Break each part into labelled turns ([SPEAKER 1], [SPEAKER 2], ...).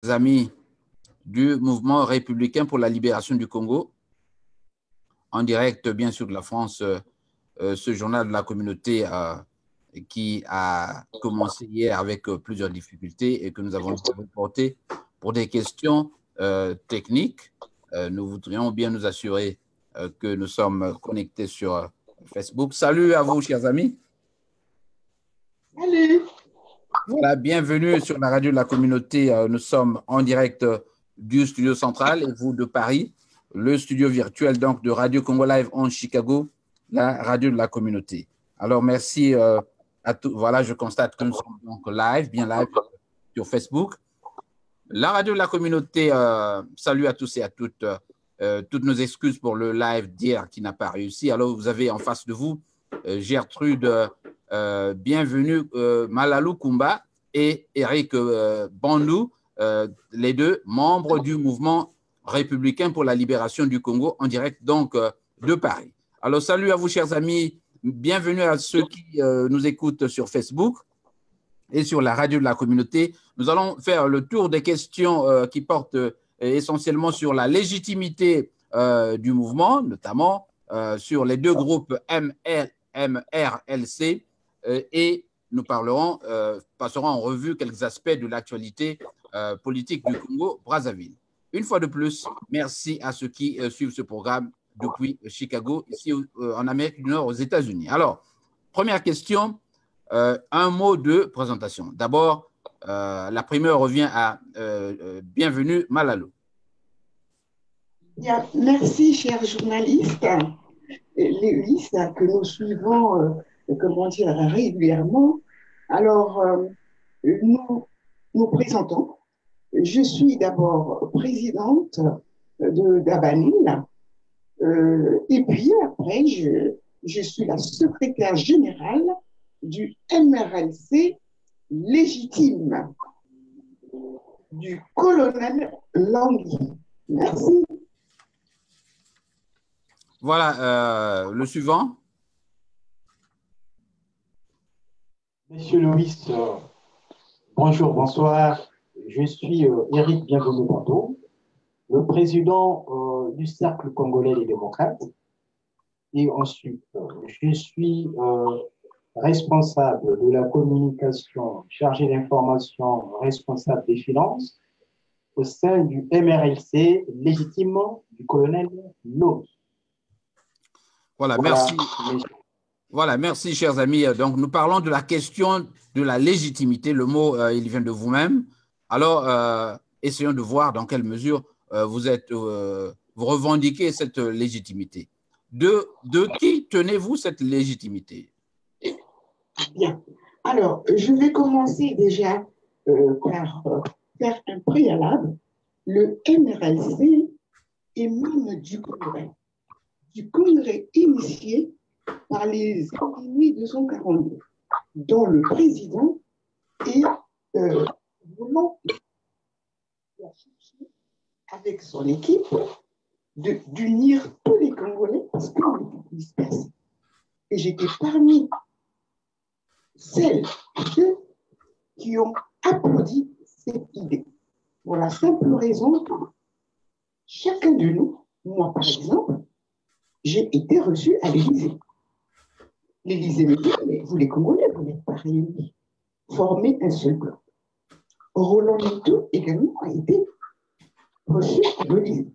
[SPEAKER 1] Amis du mouvement républicain pour la libération du Congo, en direct bien sûr de la France, ce journal de la communauté qui a commencé hier avec plusieurs difficultés et que nous avons reporté pour des questions techniques. Nous voudrions bien nous assurer que nous sommes connectés sur Facebook. Salut à vous, chers amis.
[SPEAKER 2] Salut.
[SPEAKER 1] Voilà, bienvenue sur la radio de la communauté. Nous sommes en direct du studio central et vous de Paris, le studio virtuel donc de Radio Congo Live en Chicago, la radio de la communauté. Alors merci à tous. Voilà, je constate que nous sommes donc bien live sur Facebook. La radio de la communauté, salut à tous et à toutes. Toutes nos excuses pour le live d'hier qui n'a pas réussi. Alors vous avez en face de vous Gertrude bienvenue, Malalou Kumba et Eric Bandou, les deux membres du mouvement républicain pour la libération du Congo, en direct donc de Paris. Alors, salut à vous, chers amis. Bienvenue à ceux qui nous écoutent sur Facebook et sur la radio de la communauté. Nous allons faire le tour des questions qui portent essentiellement sur la légitimité du mouvement, notamment sur les deux groupes MRLC, et nous passerons en revue quelques aspects de l'actualité politique du Congo-Brazzaville. Une fois de plus, merci à ceux qui suivent ce programme depuis Chicago, ici en Amérique du Nord, aux États-Unis. Alors, première question, un mot de présentation. D'abord, la primeur revient à bienvenue Malalou.
[SPEAKER 2] Bien, merci, cher journaliste. Lévis, que nous suivons régulièrement. Alors, nous présentons. Je suis d'abord présidente d'Abanil, et puis après, je suis la secrétaire générale du MRLC légitime du colonel Langui. Merci.
[SPEAKER 1] Voilà, le suivant.
[SPEAKER 3] Monsieur Louis, bonjour, bonsoir. Je suis Éric Bienvenu-Bando, le président du Cercle congolais des démocrates. Et ensuite, je suis responsable de la communication, chargé d'information, responsable des finances au sein du MRLC légitimement du colonel Langui.
[SPEAKER 1] Voilà, merci. Voilà, merci, chers amis. Donc, nous parlons de la question de la légitimité. Le mot, il vient de vous-même. Alors, essayons de voir dans quelle mesure vous revendiquez cette légitimité. De qui tenez-vous cette légitimité?
[SPEAKER 2] Bien. Alors, je vais commencer déjà par faire un préalable. Le MRLC émane du congrès initié par les ennemis de 242, dont le président est vraiment avec son équipe d'unir tous les Congolais parce qu'on était dispersés. Et j'étais parmi celles et ceux qui ont applaudi cette idée. Pour la simple raison que chacun de nous, moi par exemple, j'ai été reçu à l'Élysée. L'Élysée me dit, mais vous les Congolais, vous n'êtes pas réunis. Formez un seul bloc. Roland Mito également a été reçu à l'Élysée.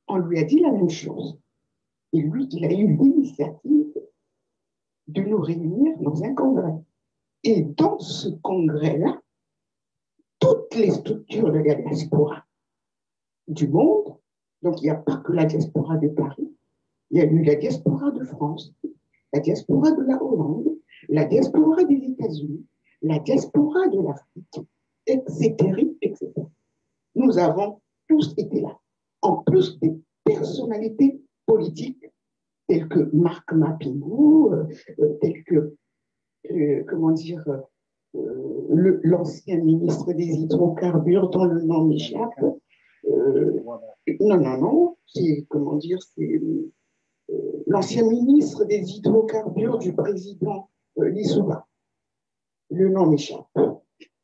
[SPEAKER 2] On lui a dit la même chose. Et lui, il a eu l'initiative de nous réunir dans un congrès. Et dans ce congrès-là, toutes les structures de la diaspora du monde, donc il n'y a pas que la diaspora de Paris, il y a eu la diaspora de France, la diaspora de la Hollande, la diaspora des États-Unis, la diaspora de l'Afrique, etc., etc. Nous avons tous été là, en plus des personnalités politiques telles que Marc Mapingou, telles que, l'ancien ministre des hydrocarbures dont le nom m'échappe. Non, c'est, l'ancien ministre des hydrocarbures du président Lissouba. Le nom m'échappe.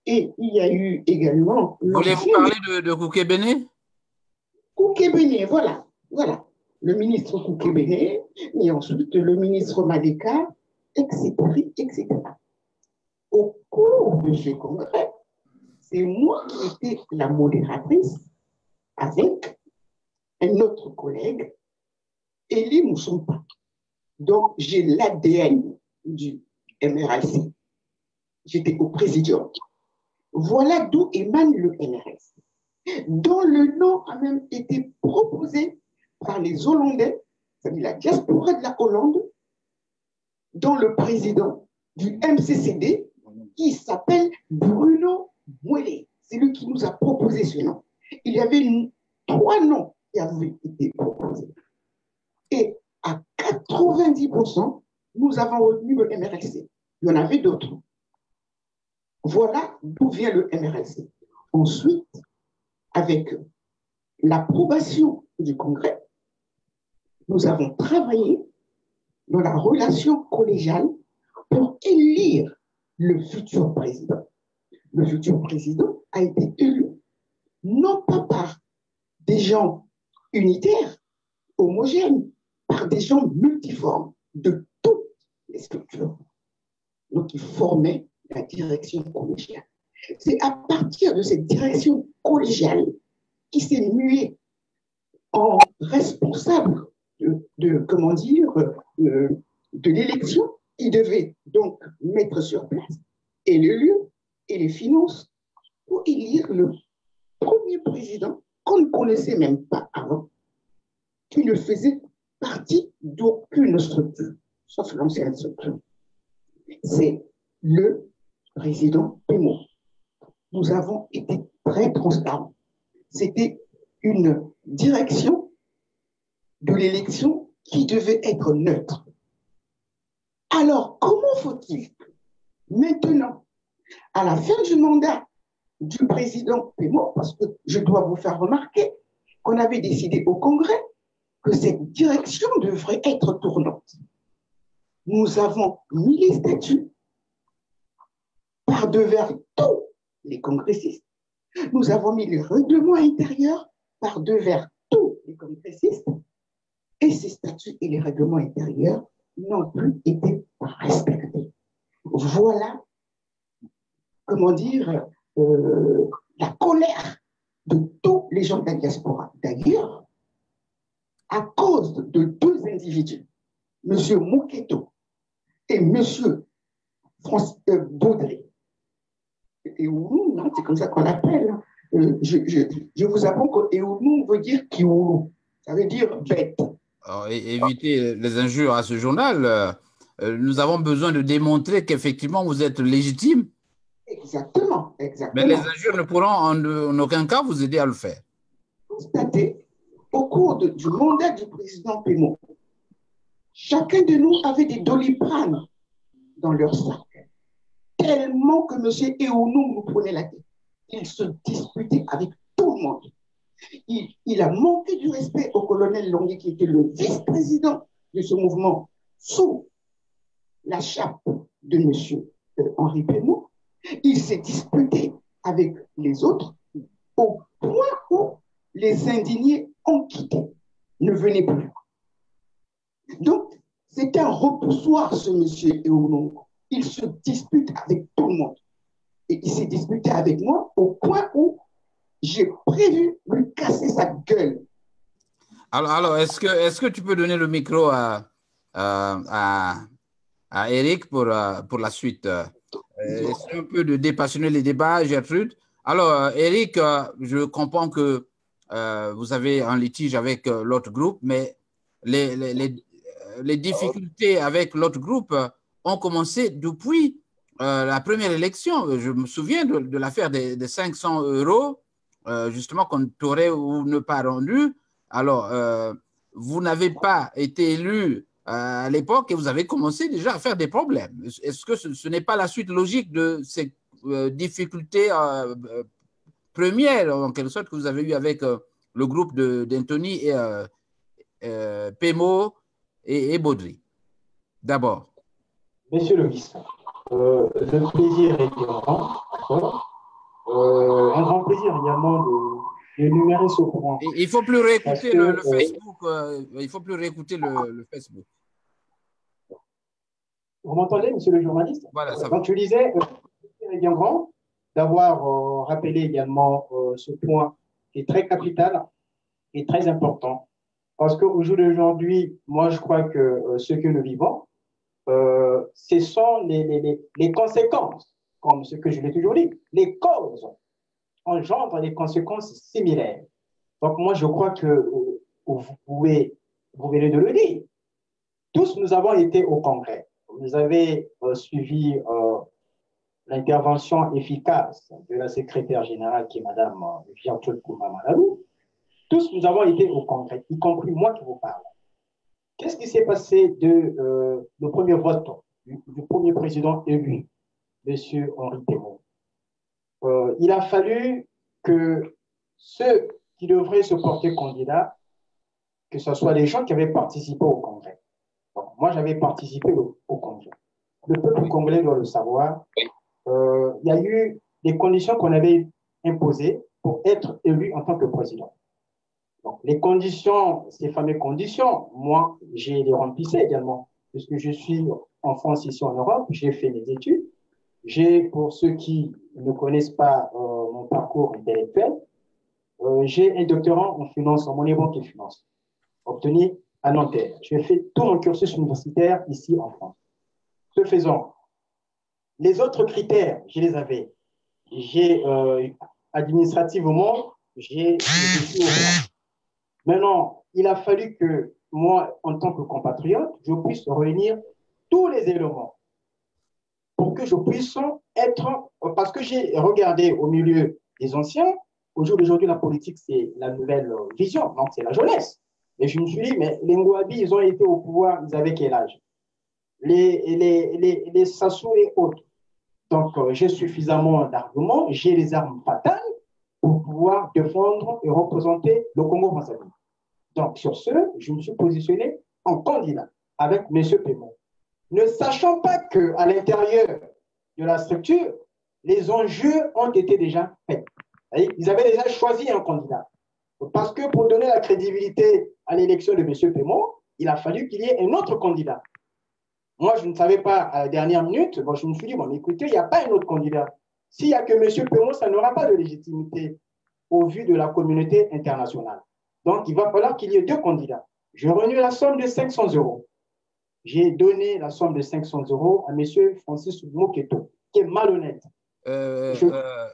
[SPEAKER 2] Et il y a eu également
[SPEAKER 1] Voulez-vous parler de Koukébéné?
[SPEAKER 2] Koukébéné, voilà, voilà. Le ministre Koukébéné, et ensuite le ministre Madeka, etc., etc. Au cours de ce congrès, c'est moi qui étais la modératrice avec un autre collègue, Elie Moussompa. Donc, j'ai l'ADN du MRAC. J'étais au présidium. Voilà d'où émane le MRS, dont le nom a même été proposé par les Hollandais, c'est-à-dire la diaspora de la Hollande, dont le président du MCCD, qui s'appelle Bruno Mouelé. C'est lui qui nous a proposé ce nom. Il y avait trois noms qui avaient été proposés. Et à 90%, nous avons retenu le MRC. Il y en avait d'autres. Voilà d'où vient le MRC. Ensuite, avec l'approbation du Congrès, nous avons travaillé dans la relation collégiale pour élire le futur président. Le futur président a été élu non pas par des gens unitaires, homogènes, par des gens multiformes de toutes les structures. Donc, ils formaient la direction collégiale. C'est à partir de cette direction collégiale qui s'est muée en responsable comment dire, de l'élection, qui devait donc mettre sur place et le lieu et les finances pour élire le premier président qu'on ne connaissait même pas avant, qui ne faisait partie d'aucune structure, sauf l'ancienne structure. C'est le président Pémo. Nous avons été très transparents. C'était une direction de l'élection qui devait être neutre. Alors, comment faut-il maintenant, à la fin du mandat du président Pémo, parce que je dois vous faire remarquer qu'on avait décidé au Congrès que cette direction devrait être tournante. Nous avons mis les statuts par devers tous les congressistes. Nous avons mis les règlements intérieurs par devers tous les congressistes. Et ces statuts et les règlements intérieurs n'ont plus été respectés. Voilà, comment dire, la colère de tous les gens de la diaspora. D'ailleurs, à cause de deux individus, M. Mouketo et M. Baudry, et Oulou, non, c'est comme ça qu'on l'appelle. Je vous apprends que Eoulou veut dire Kioulou. Ça veut dire bête.
[SPEAKER 1] Alors, évitez les injures à ce journal. Nous avons besoin de démontrer qu'effectivement vous êtes légitime.
[SPEAKER 2] Exactement, exactement.
[SPEAKER 1] Mais les injures ne pourront en aucun cas vous aider à le faire.
[SPEAKER 2] Constatez, au cours du mandat du président Pémo, chacun de nous avait des doliprane dans leur sac. Tellement que M. Eounou nous prenait la tête. Il se disputait avec tout le monde. Il a manqué du respect au colonel Longuet, qui était le vice-président de ce mouvement, sous la chape de M. Henri Pémo. Il s'est disputé avec les autres au point où les indignés ont quitté, ne venaient plus. Donc, c'est un repoussoir, ce M. Eounou. Il se dispute avec tout le monde. Et il s'est disputé avec moi au point où j'ai prévu lui casser sa gueule.
[SPEAKER 1] Alors est-ce que tu peux donner le micro à Eric pour la suite? Essaie un peu de dépassionner les débats, Gertrude. Alors, Eric, je comprends que vous avez un litige avec l'autre groupe, mais les difficultés avec l'autre groupe ont commencé depuis la première élection. Je me souviens de l'affaire des 500 euros, justement, qu'on t'aurait ou ne pas rendu. Alors, vous n'avez pas été élu à l'époque et vous avez commencé déjà à faire des problèmes. Est-ce que ce n'est pas la suite logique de ces difficultés premières, en quelque sorte, que vous avez eues avec le groupe d'Anthony et Pémo et Baudry? D'abord.
[SPEAKER 3] Monsieur le ministre, le plaisir est grand, d'accord, Un grand plaisir également d'énumérer ce point.
[SPEAKER 1] Il ne faut plus réécouter le
[SPEAKER 3] que,
[SPEAKER 1] Facebook. Il faut plus réécouter le Facebook.
[SPEAKER 3] Vous m'entendez, monsieur le journaliste?
[SPEAKER 1] Voilà, ça va.
[SPEAKER 3] Donc, je disais, c'est bien grand d'avoir rappelé également ce point qui est très capital et très important. Parce qu'au jour d'aujourd'hui, moi, je crois que ce que nous vivons, ce sont les conséquences, comme ce que je l'ai toujours dit, les causes engendrent des conséquences similaires. Donc, moi, je crois que vous venez de le dire. Tous, nous avons été au Congrès. Vous avez suivi l'intervention efficace de la secrétaire générale qui est Mme Gertrude Kouma-Malalou. Tous, nous avons été au Congrès, y compris moi qui vous parle. Qu'est-ce qui s'est passé de le premier vote du premier président élu, M. Henri Pémon? Il a fallu que ceux qui devraient se porter candidats, que ce soit les gens qui avaient participé au Congrès. Donc, moi, j'avais participé au Congrès. Le peuple congolais doit le savoir. Il y a eu des conditions qu'on avait imposées pour être élu en tant que président. Donc, les conditions, ces fameuses conditions, moi, j'ai les remplissées également, puisque je suis en France, ici en Europe, j'ai fait mes études. J'ai, pour ceux qui ne connaissent pas mon parcours intellectuel, j'ai un doctorat en finance, en monnaie, banque et finance, obtenu à Nanterre. J'ai fait tout mon cursus universitaire ici en France. Ce faisant, les autres critères, je les avais. J'ai administrativement, j'ai Maintenant, il a fallu que moi, en tant que compatriote, je puisse réunir tous les éléments pour que je puisse être, parce que j'ai regardé au milieu des anciens, au jour d'aujourd'hui, la politique, c'est la nouvelle vision, donc c'est la jeunesse. Et je me suis dit, mais les Ngouabi, ils ont été au pouvoir, ils avaient quel âge? Les Sassou et autres. Donc, j'ai suffisamment d'arguments, j'ai les armes fatales pour pouvoir défendre et représenter le Congo-Brazzaville. Donc, sur ce, je me suis positionné en candidat avec M. Pémon, ne sachant pas qu'à l'intérieur de la structure, les enjeux ont été déjà faits. Ils avaient déjà choisi un candidat. Parce que pour donner la crédibilité à l'élection de M. Pémon, il a fallu qu'il y ait un autre candidat. Moi, je ne savais pas à la dernière minute, bon, je me suis dit, bon, écoutez, il n'y a pas un autre candidat. S'il n'y a que M. Pémon, ça n'aura pas de légitimité au vu de la communauté internationale. Donc, il va falloir qu'il y ait deux candidats. J'ai reçu la somme de 500 €. J'ai donné la somme de 500 € à M. Francis Moketo, qui est malhonnête.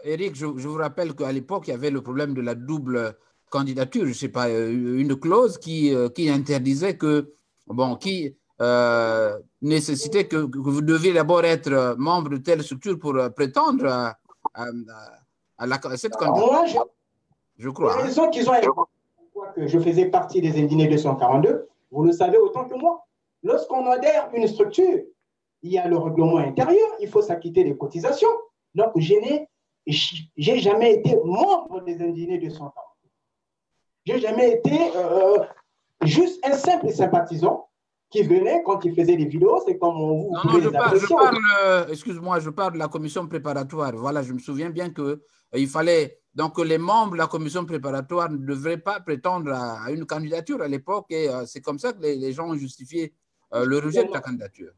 [SPEAKER 1] Eric, je vous rappelle qu'à l'époque, il y avait le problème de la double candidature. Je ne sais pas, une clause qui interdisait que, bon, qui nécessitait que vous deviez d'abord être membre de telle structure pour prétendre à cette candidature.
[SPEAKER 3] Moi,
[SPEAKER 1] je crois.
[SPEAKER 3] Les raisons qu'ils ont que je faisais partie des indignés 242, vous le savez autant que moi. Lorsqu'on adhère à une structure, il y a le règlement intérieur, il faut s'acquitter des cotisations. Donc, je n'ai jamais été membre des indignés 242. Je n'ai jamais été juste un simple sympathisant qui venait quand il faisait des vidéos, c'est comme vous.
[SPEAKER 1] Non, excuse-moi, je parle de la commission préparatoire. Voilà, je me souviens bien qu'il fallait. Donc, les membres de la commission préparatoire ne devraient pas prétendre à une candidature à l'époque et c'est comme ça que les gens ont justifié le rejet de la candidature.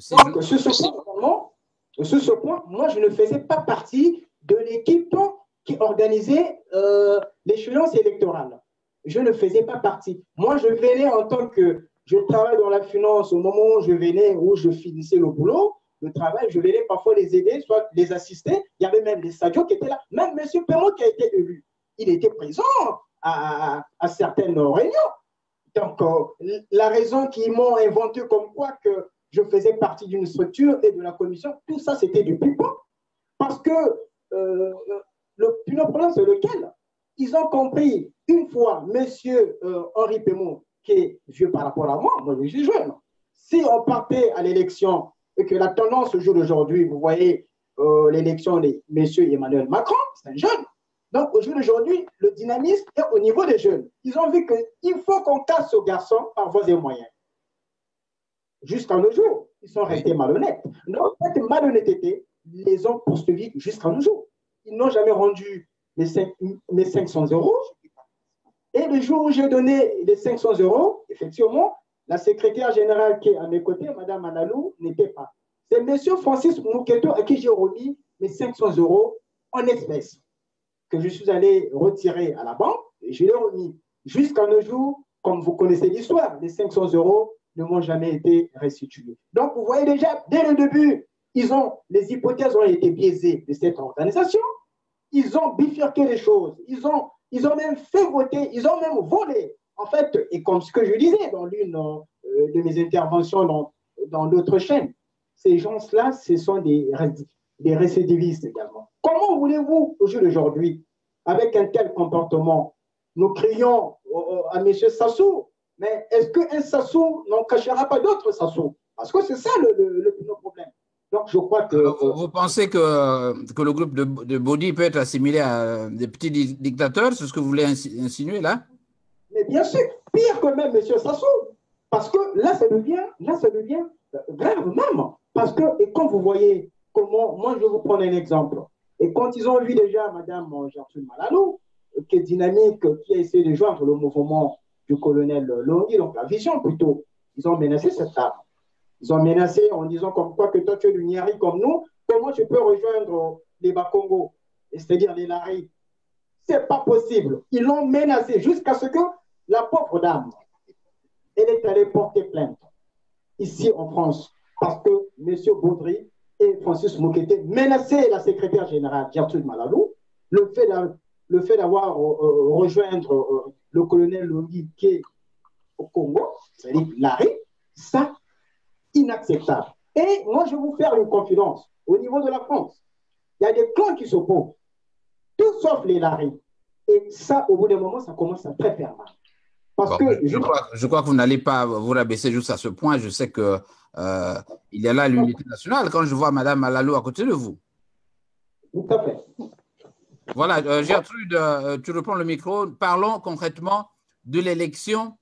[SPEAKER 3] Donc, sur ce point, moi, je ne faisais pas partie de l'équipe qui organisait l'échéance électorale. Je ne faisais pas partie. Moi, je venais en tant que… Je travaille dans la finance au moment où je venais, où je finissais le boulot, le travail, je venais parfois les aider, soit les assister. Il y avait même les Sadio qui étaient là. Même M. Pémon qui a été élu, il était présent à certaines réunions. Donc, la raison qu'ils m'ont inventé comme quoi que je faisais partie d'une structure et de la commission, tout ça, c'était du pipeau. Parce que le problème, c'est lequel? Ils ont compris, une fois, M. Henri Pémon, qui est vieux par rapport à moi je suis jeune. Si on partait à l'élection et que la tendance au jour d'aujourd'hui, vous voyez l'élection de M. Emmanuel Macron, c'est un jeune. Donc, au jour d'aujourd'hui, le dynamisme est au niveau des jeunes. Ils ont vu qu'il faut qu'on casse ce garçon par voie et moyens. Jusqu'à nos jours, ils sont restés malhonnêtes. Donc, cette malhonnêteté les ont poursuivis jusqu'à nos jours. ils n'ont jamais rendu mes 500 euros. Et le jour où j'ai donné les 500 euros, effectivement, la secrétaire générale qui est à mes côtés, Mme Analou, n'était pas. C'est M. Francis Mouketo à qui j'ai remis mes 500 euros en espèces que je suis allé retirer à la banque et je l'ai remis. Jusqu'à nos jours, comme vous connaissez l'histoire, les 500 euros ne m'ont jamais été restitués. Donc, vous voyez déjà, dès le début, les hypothèses ont été biaisées de cette organisation. Ils ont bifurqué les choses. Ils ont même fait voter, ils ont même volé. En fait, et comme ce que je disais dans l'une de mes interventions dans d'autres chaînes, ces gens-là, ce sont des récidivistes également. Comment voulez-vous, au jour d'aujourd'hui, avec un tel comportement, nous crions à M. Sassou, mais est-ce qu'un Sassou n'en cachera pas d'autres Sassou? Parce que c'est ça le problème. Donc, je crois que…
[SPEAKER 1] Vous pensez que le groupe de Bodi peut être assimilé à des petits dictateurs? C'est ce que vous voulez insinuer là?
[SPEAKER 3] Mais bien sûr, pire que même M. Sassou. Parce que là, ça devient grave même. Parce que, et quand vous voyez comment, moi je vais vous prendre un exemple. Et quand ils ont vu déjà Mme Gertrude Malalou, qui est dynamique, qui a essayé de joindre le mouvement du colonel Longhi, donc la vision plutôt, ils ont menacé cette dame. Ils ont menacé en disant comme quoi que toi tu es du Niari comme nous, comment tu peux rejoindre les Bakongo, c'est-à-dire les Lari. C'est pas possible. Ils l'ont menacé jusqu'à ce que la pauvre dame, elle est allée porter plainte ici en France parce que M. Baudry et Francis Mouketé menaçaient la secrétaire générale Gertrude Malalou. Le fait d'avoir rejoindre le colonel Longhi qui est au Congo, c'est-à-dire Lari, ça, inacceptable. Et moi, je vais vous faire une confidence. Au niveau de la France, il y a des clans qui s'opposent, tout sauf les Lari. Et ça, au bout d'un moment, ça commence à très faire mal. Parce que
[SPEAKER 1] je crois que vous n'allez pas vous rabaisser juste à ce point. Je sais que il y a là l'unité nationale quand je vois Mme Malalou à côté de vous.
[SPEAKER 3] Tout à fait.
[SPEAKER 1] Voilà, Gertrude, tu reprends le micro. Parlons concrètement de l'élection,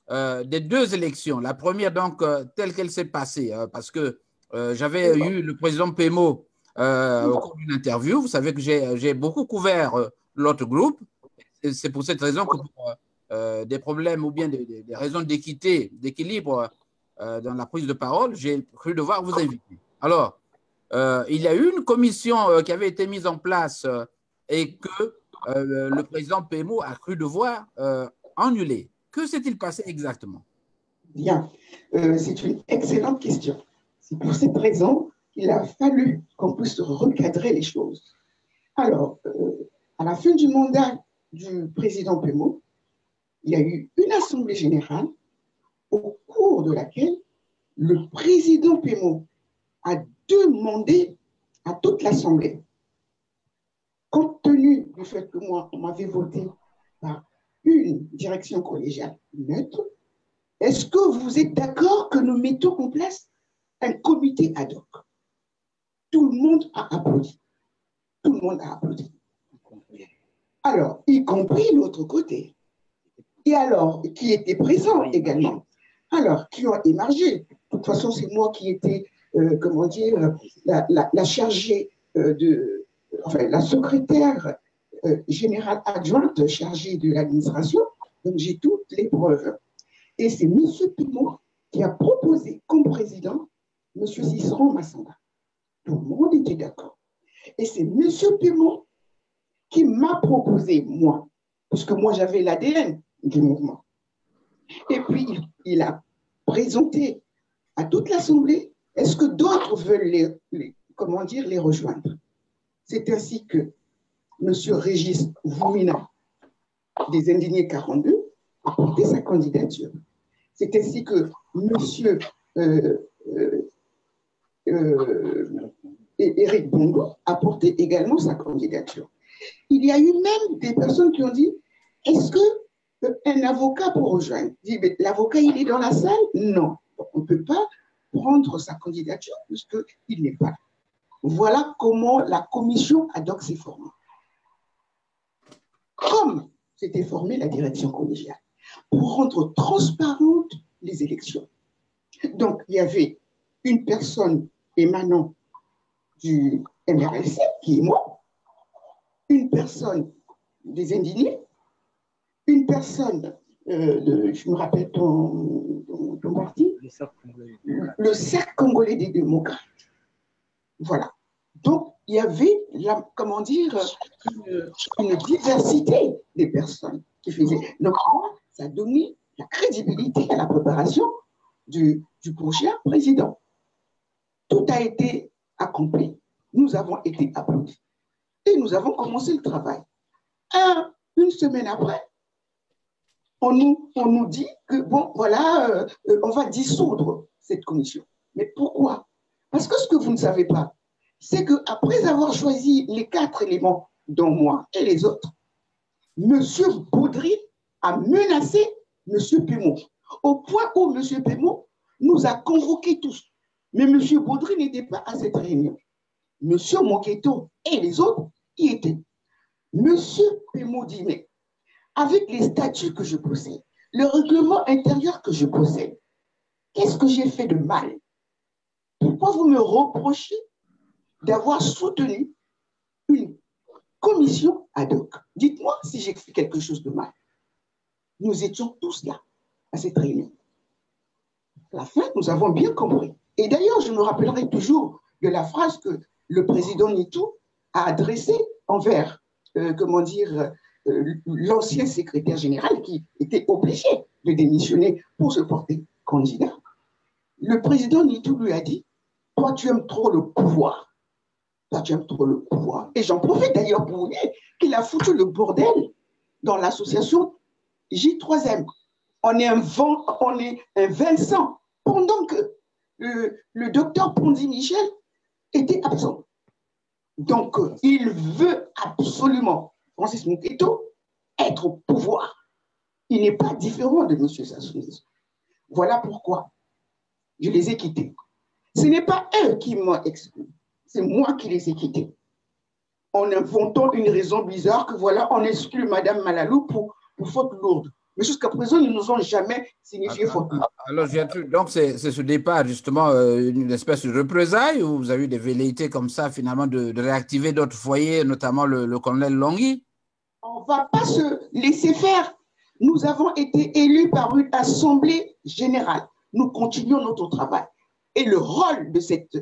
[SPEAKER 1] des deux élections. La première, donc, telle qu'elle s'est passée, parce que j'avais eu le président Pémo au cours d'une interview. Vous savez que j'ai beaucoup couvert l'autre groupe. C'est pour cette raison que pour des problèmes ou bien des raisons d'équité, d'équilibre dans la prise de parole, j'ai cru devoir vous inviter. Alors, il y a eu une commission qui avait été mise en place et que le président Pémo a cru devoir annuler. Que s'est-il passé exactement?
[SPEAKER 2] Bien, c'est une excellente question. C'est pour cette raison qu'il a fallu qu'on puisse recadrer les choses. Alors, à la fin du mandat du président Pémo, il y a eu une assemblée générale au cours de laquelle le président Pémo a demandé à toute l'assemblée, compte tenu du fait que moi, on m'avait voté par une direction collégiale neutre, est-ce que vous êtes d'accord que nous mettons en place un comité ad hoc? Tout le monde a applaudi. Tout le monde a applaudi. Alors, y compris l'autre côté. Et alors, qui était présent également. Alors, qui ont émergé. De toute façon, c'est moi qui étais, comment dire, la chargée enfin, la secrétaire générale adjointe chargée de l'administration. Donc, j'ai toutes les preuves. Et c'est M. Pémo qui a proposé comme président M. Cicéron Massamba. Tout le monde était d'accord. Et c'est M. Pémo qui m'a proposé, moi, parce que moi, j'avais l'ADN du mouvement. Et puis, il a présenté à toute l'Assemblée, est-ce que d'autres veulent les rejoindre? C'est ainsi que M. Régis Voumina, des Indignés 42, a porté sa candidature. C'est ainsi que M. Éric Bongo a porté également sa candidature. Il y a eu même des personnes qui ont dit, est-ce qu'un avocat peut rejoindre? L'avocat, il est dans la salle? Non. On ne peut pas prendre sa candidature puisqu'il n'est pas là. Voilà comment la commission ad hoc s'est formée. Comme s'était formée la direction collégiale, pour rendre transparentes les élections. Donc, il y avait une personne émanant du MRLC, qui est moi, une personne des indignés, une personne, je me rappelle ton parti, le cercle congolais des démocrates. Voilà. Donc, il y avait, comment dire, une diversité des personnes qui faisaient. Donc, ça a donné la crédibilité à la préparation du prochain président. Tout a été accompli. Nous avons été applaudis. Et nous avons commencé le travail. Une semaine après, on nous dit que, bon, voilà, on va dissoudre cette commission. Mais pourquoi? Parce que ce que vous ne savez pas, c'est qu'après avoir choisi les 4 éléments, dont moi et les autres, M. Baudry a menacé M. Pémo, au point où M. Pémo nous a convoqués tous. Mais M. Baudry n'était pas à cette réunion. M. Moketo et les autres y étaient. M. Pémo dit, mais avec les statuts que je possède, le règlement intérieur que je possède, qu'est-ce que j'ai fait de mal? Pourquoi vous me reprochez d'avoir soutenu une commission ad hoc? Dites-moi si j'ai fait quelque chose de mal. Nous étions tous là, à cette réunion. À la fin, nous avons bien compris. Et d'ailleurs, je me rappellerai toujours de la phrase que le président Nitou a adressée envers, comment dire, l'ancien secrétaire général qui était obligé de démissionner pour se porter candidat. Le président Nitou lui a dit, toi, tu aimes trop le pouvoir. Toi, tu aimes trop le pouvoir. Et j'en profite d'ailleurs pour vous dire qu'il a foutu le bordel dans l'association J3M. On est un Vincent pendant que le docteur Pondy Michel était absent. Donc, il veut absolument, Francis Moketo, être au pouvoir. Il n'est pas différent de M. Sassou Nguesso. Voilà pourquoi je les ai quittés. Ce n'est pas eux qui m'ont exclu, c'est moi qui les ai quittés. En inventant une raison bizarre que voilà, on exclut Mme Malalou pour faute lourde. Mais jusqu'à présent, ils ne nous ont jamais signifié faute lourde.
[SPEAKER 1] Alors, donc, c'est ce départ, justement, une espèce de représailles où vous avez eu des velléités comme ça, finalement, de réactiver d'autres foyers, notamment le colonel Longhi?
[SPEAKER 2] On ne va pas se laisser faire. Nous avons été élus par une assemblée générale. Nous continuons notre travail. Et le rôle de cette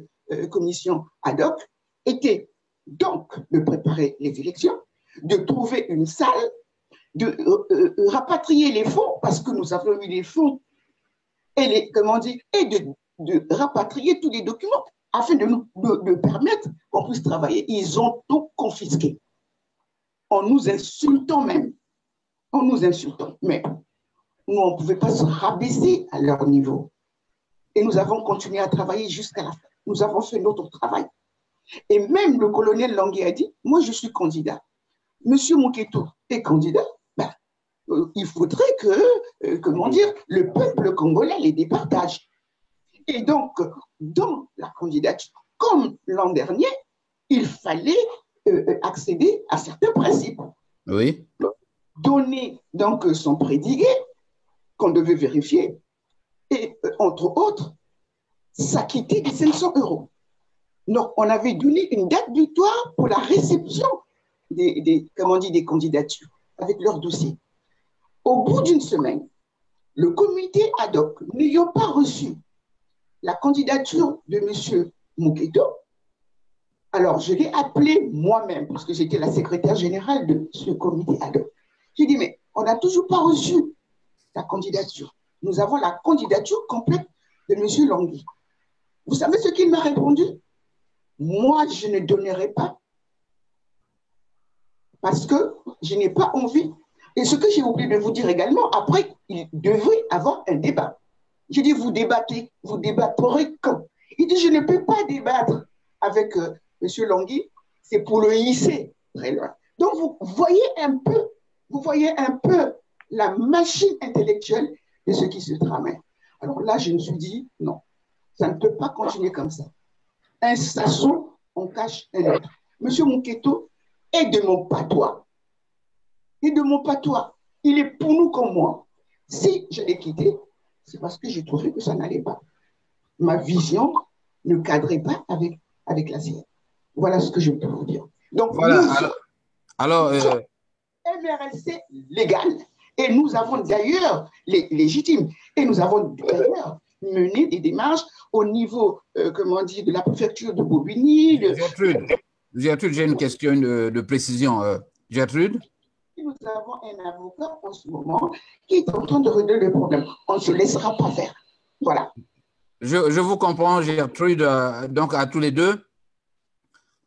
[SPEAKER 2] commission ad hoc était donc de préparer les élections, de trouver une salle, de rapatrier les fonds, parce que nous avons eu les fonds, et de rapatrier tous les documents afin de nous permettre qu'on puisse travailler. Ils ont tout confisqué, en nous insultant même. En nous insultant. Mais nous, on ne pouvait pas se rabaisser à leur niveau. Et nous avons continué à travailler jusqu'à la fin. Nous avons fait notre travail. Et même le colonel Longhi a dit, moi je suis candidat. Monsieur Moketo est candidat. Ben, il faudrait que, comment dire, le peuple congolais les départage. Et donc, dans la candidature, comme l'an dernier, il fallait accéder à certains principes.
[SPEAKER 1] Oui.
[SPEAKER 2] Donner donc son prédigué qu'on devait vérifier et, entre autres, s'acquitter des 500 €. Donc, on avait donné une date butoir pour la réception des candidatures avec leur dossier. Au bout d'une semaine, le comité ad hoc, n'ayant pas reçu la candidature de M. Moketo, alors je l'ai appelé moi-même, parce que j'étais la secrétaire générale de ce comité ad hoc. J'ai dit, mais on n'a toujours pas reçu la candidature. Nous avons la candidature complète de M. Longhi. Vous savez ce qu'il m'a répondu? Moi, je ne donnerai pas parce que je n'ai pas envie. Et ce que j'ai oublié de vous dire également, après, il devrait avoir un débat. J'ai dit, vous débattez, vous débattrez quand? Il dit, je ne peux pas débattre avec M. Longhi, c'est pour le hisser très loin. Donc, vous voyez un peu la machine intellectuelle de ce qui se tramait. Alors là, je me suis dit, non, ça ne peut pas continuer comme ça. Un Sassou, on cache un autre. Monsieur Moketo est de mon patois. Et de mon patois. Il est pour nous comme moi. Si je l'ai quitté, c'est parce que j'ai trouvé que ça n'allait pas. Ma vision ne cadrait pas avec la sienne. Voilà ce que je peux vous dire. Donc,
[SPEAKER 1] voilà. Alors,
[SPEAKER 2] MRLC légal. Et nous avons d'ailleurs, les légitimes, et nous avons d'ailleurs mené des démarches au niveau, comment dire, de la préfecture de Bobigny.
[SPEAKER 1] Gertrude, j'ai une question de précision. Gertrude?
[SPEAKER 2] Nous avons un avocat en ce moment qui est en train de régler le problème. On ne se laissera pas faire. Voilà.
[SPEAKER 1] Je vous comprends, Gertrude. Donc, à tous les deux,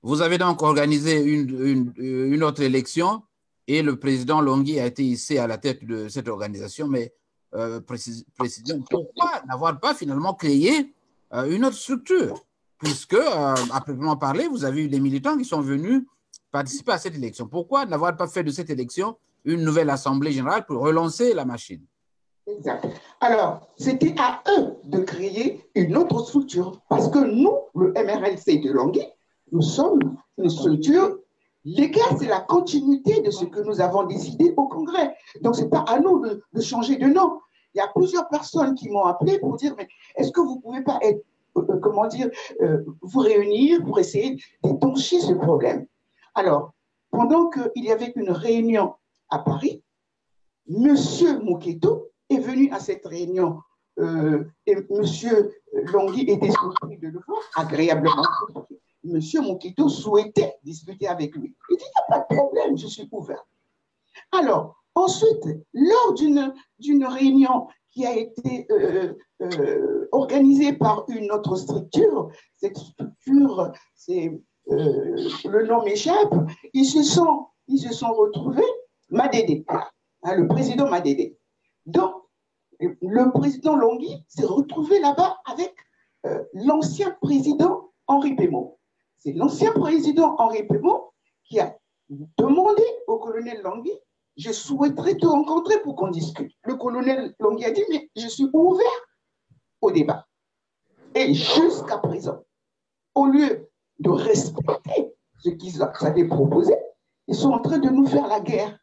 [SPEAKER 1] vous avez donc organisé une autre élection et le président Longhi a été hissé à la tête de cette organisation. Mais précision, pourquoi n'avoir pas finalement créé une autre structure? Puisque, à proprement parler, vous avez eu des militants qui sont venus participer à cette élection. Pourquoi n'avoir pas fait de cette élection une nouvelle assemblée générale pour relancer la machine?
[SPEAKER 2] Exact. Alors, c'était à eux de créer une autre structure parce que nous, le MRLC de Longhi, nous sommes une structure légale, c'est la continuité de ce que nous avons décidé au Congrès. Donc, ce n'est pas à nous de changer de nom. Il y a plusieurs personnes qui m'ont appelé pour dire, mais est-ce que vous ne pouvez pas être, comment dire, vous réunir pour essayer d'étancher ce problème? Alors, pendant qu'il y avait une réunion à Paris, M. Moketo est venu à cette réunion et M. Longhi était surpris de le voir, agréablement surpris. M. Moketo souhaitait discuter avec lui. Il dit, il n'y a pas de problème, je suis ouvert. Alors, ensuite, lors d'une réunion qui a été organisée par une autre structure, cette structure, le nom m'échappe, ils se sont retrouvés, Madede, hein, le président Madede. Donc, le président Longhi s'est retrouvé là-bas avec l'ancien président Henri Pémo. C'est l'ancien président Henri Pémo qui a demandé au colonel Longhi, je souhaiterais te rencontrer pour qu'on discute. Le colonel Longhi a dit, mais je suis ouvert au débat. Et jusqu'à présent, au lieu de respecter ce qu'ils avaient proposé, ils sont en train de nous faire la guerre.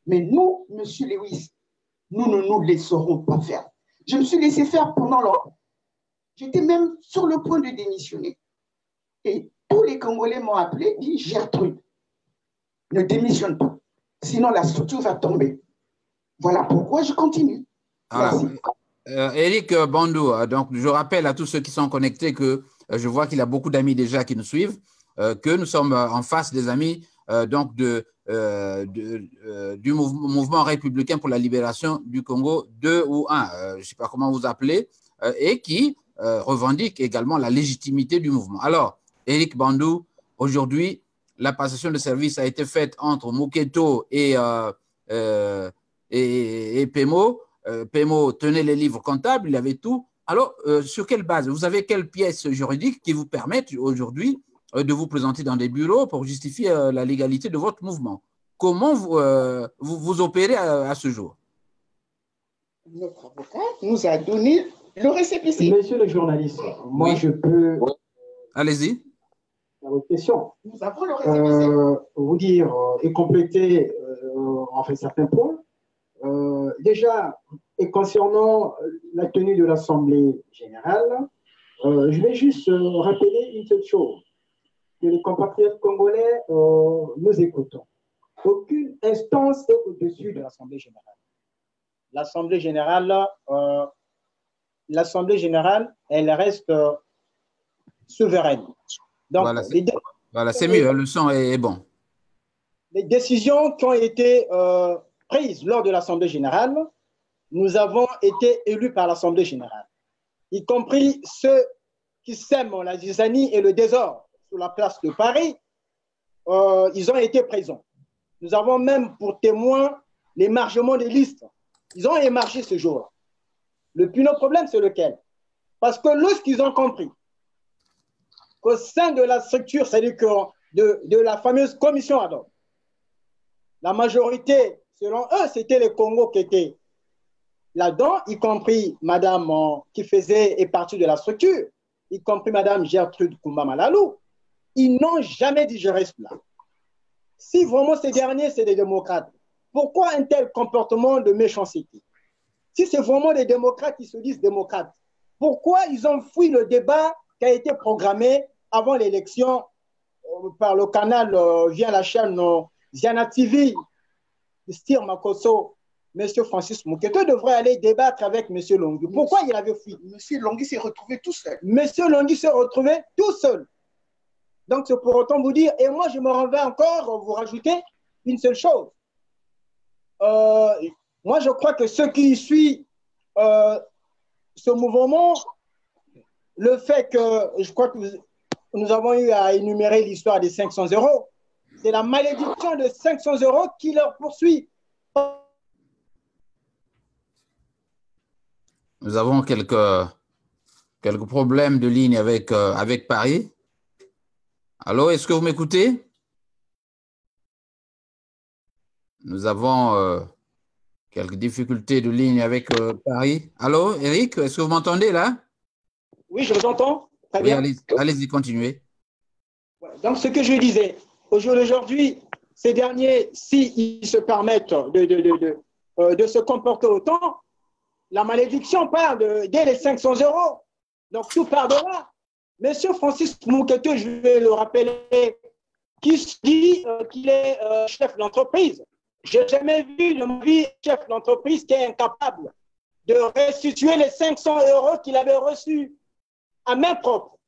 [SPEAKER 2] Mais nous, M. Lewis, nous ne nous laisserons pas faire. Je me suis laissé faire pendant longtemps. J'étais même sur le point de démissionner. Et tous les Congolais m'ont appelé, dit Gertrude, ne démissionne pas, sinon la structure va tomber. Voilà pourquoi je continue.
[SPEAKER 1] Alors, Éric Bandou, donc je rappelle à tous ceux qui sont connectés que je vois qu'il y a beaucoup d'amis déjà qui nous suivent, que nous sommes en face des amis donc du mouvement républicain pour la libération du Congo 2 ou 1, je ne sais pas comment vous appelez, et qui revendique également la légitimité du mouvement. Alors, Éric Bandou, aujourd'hui, la passation de service a été faite entre Moketo et Pémo. Pémo tenait les livres comptables, il avait tout. Alors, sur quelle base? Vous avez quelles pièces juridiques qui vous permettent aujourd'hui de vous présenter dans des bureaux pour justifier la légalité de votre mouvement? Comment vous opérez à ce jour?
[SPEAKER 2] Notre avocat nous a donné le récépissé.
[SPEAKER 3] Monsieur le journaliste, moi je peux…
[SPEAKER 1] Allez-y.
[SPEAKER 3] À votre question.
[SPEAKER 2] Nous avons le récépissé.
[SPEAKER 3] Vous dire et compléter en fait certains points. Déjà, et concernant la tenue de l'Assemblée générale, je vais juste rappeler une seule chose, que les compatriotes congolais nous écoutons. Aucune instance est au-dessus de l'Assemblée générale. L'Assemblée générale, elle reste souveraine. Donc,
[SPEAKER 1] voilà, c'est mieux, le son est bon.
[SPEAKER 3] Les décisions qui ont été prises lors de l'Assemblée générale, nous avons été élus par l'Assemblée générale, y compris ceux qui sèment la zizanie et le désordre sur la place de Paris, ils ont été présents. Nous avons même pour témoin l'émargement des listes. Ils ont émargé ce jour-là. Le plus gros problème, c'est lequel? Parce que lorsqu'ils ont compris qu'au sein de la structure, c'est-à-dire de la fameuse commission ad hoc, la majorité, selon eux, c'était les Congos qui étaient là-dedans, y compris madame qui faisait partie de la structure, y compris madame Gertrude Kumba-Malalou. Ils n'ont jamais dit je reste là. Si vraiment ces derniers, c'est des démocrates, pourquoi un tel comportement de méchanceté? Si c'est vraiment des démocrates qui se disent démocrates, pourquoi ils ont fui le débat qui a été programmé avant l'élection par le canal via la chaîne Ziana TV, Stir Makoso, M. Francis Mouketo devrait aller débattre avec M. Longui. Pourquoi il avait fui?
[SPEAKER 2] M. Longui s'est retrouvé tout seul.
[SPEAKER 3] M. Longui s'est retrouvé tout seul. Donc, c'est pour autant vous dire, et moi, je me renvoie encore, vous rajouter une seule chose. Moi, je crois que ceux qui suivent ce mouvement, le fait que, je crois que nous avons eu à énumérer l'histoire des 500 €, c'est la malédiction de 500 € qui leur poursuit.
[SPEAKER 1] Nous avons quelques problèmes de ligne avec Paris. Allô, est-ce que vous m'écoutez? Nous avons quelques difficultés de ligne avec Paris. Allô, Eric, est-ce que vous m'entendez là?
[SPEAKER 3] Oui, je vous entends. Très
[SPEAKER 1] Oui,
[SPEAKER 3] bien.
[SPEAKER 1] allez-y, continuez.
[SPEAKER 3] Donc, ce que je disais, aujourd'hui, ces derniers, s'ils se permettent de se comporter autant, la malédiction part dès les 500 €. Donc, tout part de là. Monsieur Francis Mouketo, je vais le rappeler, qui dit qu'il est chef d'entreprise. Je n'ai jamais vu de ma vie chef d'entreprise qui est incapable de restituer les 500 € qu'il avait reçus à main propre.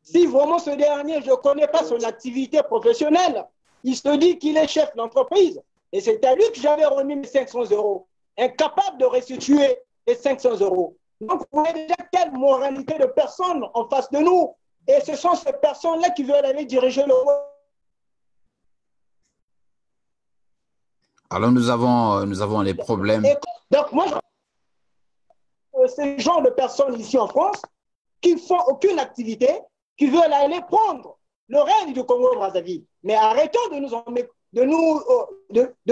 [SPEAKER 3] Si vraiment ce dernier, je ne connais pas son activité professionnelle, il se dit qu'il est chef d'entreprise. Et c'est à lui que j'avais remis mes 500 €, incapable de restituer les 500 €. Donc, vous voyez déjà quelle moralité de personnes en face de nous. Et ce sont ces personnes-là qui veulent aller diriger le monde.
[SPEAKER 1] Alors, nous avons des problèmes.
[SPEAKER 3] Donc, moi, ces gens de personnes ici en France qui ne font aucune activité, qui veulent aller prendre le règne du Congo-Brazzaville. Mais arrêtons de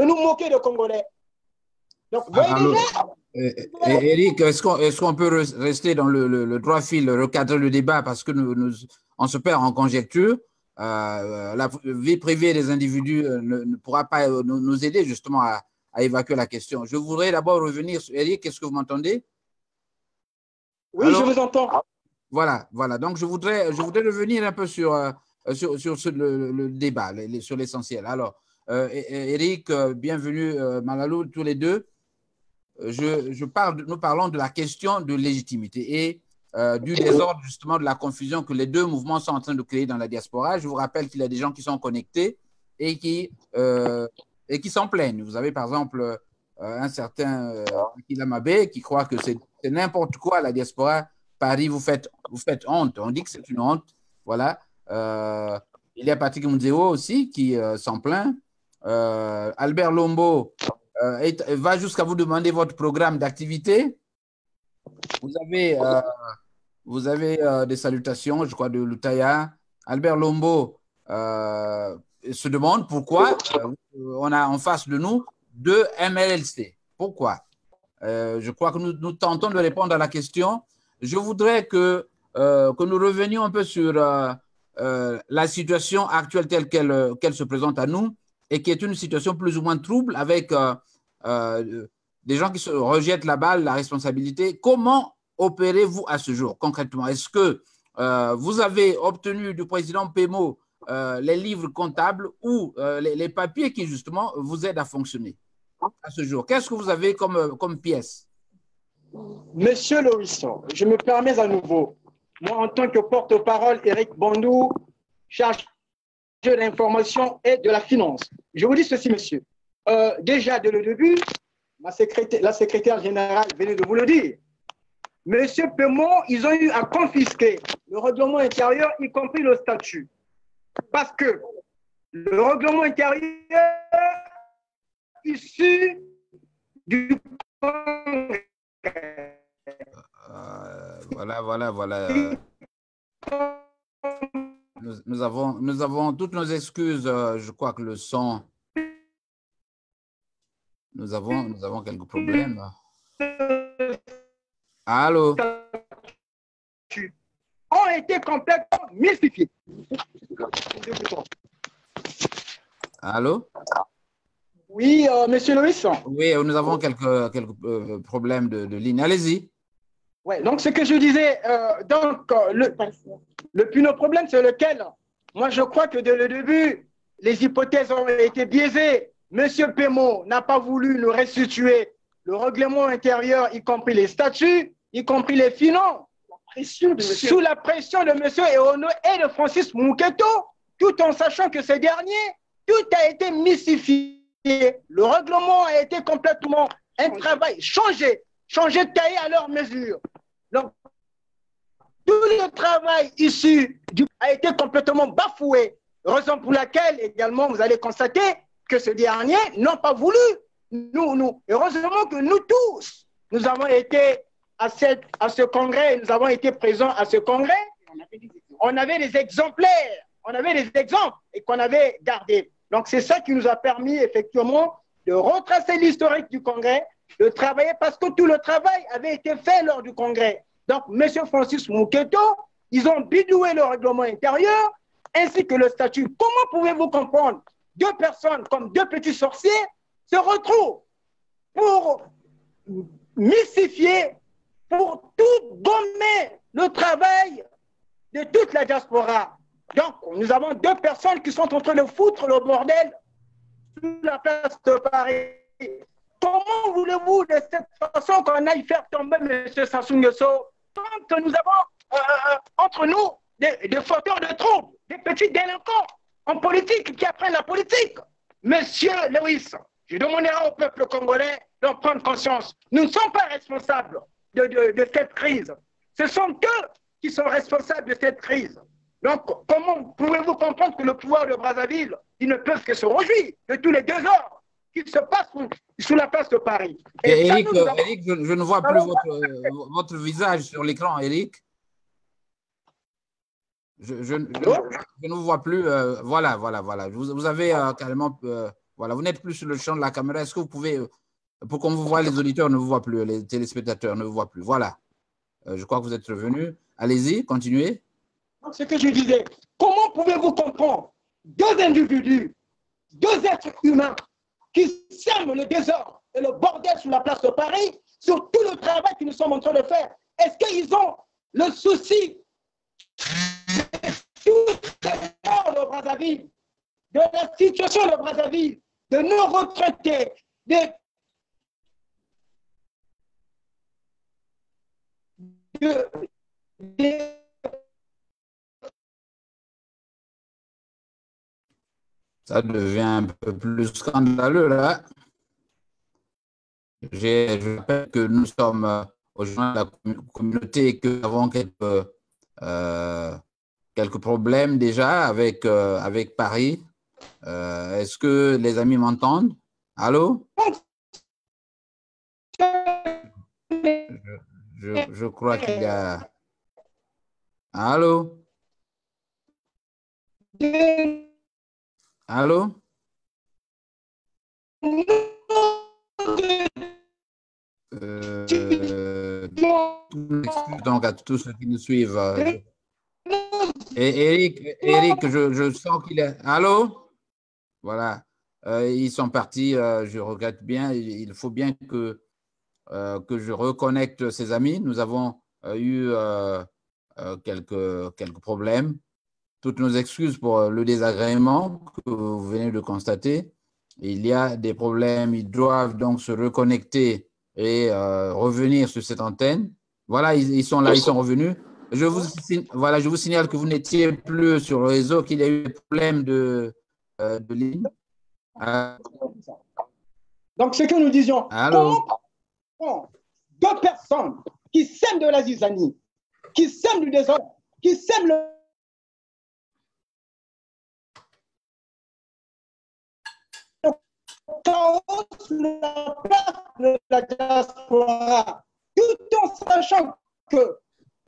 [SPEAKER 3] nous moquer de Congolais. Donc, vous voyez déjà.
[SPEAKER 1] Eric, est-ce qu'on peut rester dans le droit fil, recadrer le débat parce que on se perd en conjecture. La vie privée des individus ne pourra pas nous aider justement à évacuer la question. Je voudrais d'abord revenir sur Eric. Est-ce que vous m'entendez?
[SPEAKER 3] Oui, allô? Je vous entends.
[SPEAKER 1] Voilà. Donc, je voudrais revenir un peu sur le débat, sur l'essentiel. Alors, Eric, bienvenue, Malalou, tous les deux. Nous parlons de la question de légitimité et du désordre, justement, de la confusion que les deux mouvements sont en train de créer dans la diaspora. Je vous rappelle qu'il y a des gens qui sont connectés et qui s'en plaignent. Vous avez, par exemple, un certain Akila Mabé qui croit que c'est n'importe quoi la diaspora. Paris, vous faites honte. On dit que c'est une honte. Voilà. Il y a Patrick Moudzéo aussi qui s'en plaint. Albert Lombo va jusqu'à vous demander votre programme d'activité. Vous avez des salutations, je crois, de Lutaya. Albert Lombo se demande pourquoi on a en face de nous deux MLLC. Pourquoi? Je crois que nous tentons de répondre à la question. Je voudrais que nous revenions un peu sur la situation actuelle telle qu'elle se présente à nous et qui est une situation plus ou moins trouble avec des gens qui se rejettent la balle, la responsabilité. Comment opérez-vous à ce jour concrètement? Est-ce que vous avez obtenu du président Pemo les livres comptables ou les papiers qui justement vous aident à fonctionner à ce jour? Qu'est-ce que vous avez comme pièce?
[SPEAKER 3] Monsieur Loïsson, je me permets à nouveau, moi en tant que porte-parole, Eric Bandou, chargé de l'information et de la finance. Je vous dis ceci, monsieur. Déjà, dès le début, la secrétaire générale venait de vous le dire. Monsieur Pemo, ils ont eu à confisquer le règlement intérieur, y compris le statut. Parce que le règlement intérieur issu du
[SPEAKER 1] Voilà. Nous avons toutes nos excuses. Je crois que le son. Nous avons quelques problèmes. Allô?
[SPEAKER 3] Ont été complètement mystifiés.
[SPEAKER 1] Allô?
[SPEAKER 3] Oui, monsieur Loïs.
[SPEAKER 1] Oui, nous avons quelques problèmes de ligne. Allez-y.
[SPEAKER 3] Oui, donc ce que je disais, le problème c'est lequel? Moi, je crois que dès le début, les hypothèses ont été biaisées. Monsieur Pémo n'a pas voulu nous restituer le règlement intérieur, y compris les statuts, y compris les finances, sous la pression de monsieur Eono et de Francis Mouketo, tout en sachant que ces derniers, tout a été mystifié. Le règlement a été complètement un travail changé taillé à leur mesure. Donc, tout le travail issu a été complètement bafoué. Raison pour laquelle, également, vous allez constater que ces derniers n'ont pas voulu. Heureusement que nous tous, nous avons été à ce congrès, nous avons été présents à ce congrès. On avait des exemplaires, on avait des exemples et qu'on avait gardés. Donc, c'est ça qui nous a permis, effectivement, de retracer l'historique du congrès, de travailler parce que tout le travail avait été fait lors du congrès. Donc, M. Francis Mouketo, ils ont bidoué le règlement intérieur ainsi que le statut. Comment pouvez-vous comprendre deux personnes comme deux petits sorciers se retrouvent pour mystifier, pour tout gommer le travail de toute la diaspora? Donc, nous avons deux personnes qui sont en train de foutre le bordel sur la place de Paris. Comment voulez-vous de cette façon qu'on aille faire tomber M. Sassou Nguesso quand nous avons entre nous des fauteurs de troubles, des petits délinquants en politique qui apprennent la politique? Monsieur Lewis, je demanderai au peuple congolais d'en prendre conscience. Nous ne sommes pas responsables de cette crise. Ce sont eux qui sont responsables de cette crise. Donc, comment pouvez-vous comprendre que le pouvoir de Brazzaville, ils ne peuvent que se réjouir de tous les désordres qui se passent sous la place de Paris?
[SPEAKER 1] Et Eric, je ne vois plus votre visage sur l'écran, Eric. Je ne vous vois plus. Voilà. Vous avez carrément. Voilà, vous n'êtes plus sur le champ de la caméra. Est-ce que vous pouvez, pour qu'on vous voit, les auditeurs ne vous voient plus, les téléspectateurs ne vous voient plus. Voilà. Je crois que vous êtes revenu. Allez-y, continuez.
[SPEAKER 3] Ce que je disais, comment pouvez-vous comprendre deux individus, deux êtres humains qui sèment le désordre et le bordel sur la place de Paris, sur tout le travail que nous sommes en train de faire? Est-ce qu'ils ont le souci de Brazzaville, de la situation de Brazzaville, de nos retraités, de
[SPEAKER 1] Ça devient un peu plus scandaleux, là. Je rappelle que nous sommes au sein de la communauté et que nous avons quelques problèmes déjà avec Paris. Est-ce que les amis m'entendent? Allô? Je crois qu'il y a... Allô? Allô? Donc, à tous ceux qui nous suivent. Et Eric, je sens qu'il est... Allô? Voilà. Ils sont partis. Je regrette bien. Il faut bien que je reconnecte ces amis. Nous avons eu quelques problèmes. Toutes nos excuses pour le désagrément que vous venez de constater. Il y a des problèmes. Ils doivent donc se reconnecter et revenir sur cette antenne. Voilà, ils sont là, ils sont revenus. Je vous signale que vous n'étiez plus sur le réseau, qu'il y a eu des problèmes de ligne.
[SPEAKER 3] Donc, ce que nous disions, comment deux personnes qui sèment de la zizanie, qui sèment du désordre, qui sèment le chaos sur la place de la diaspora, tout en sachant que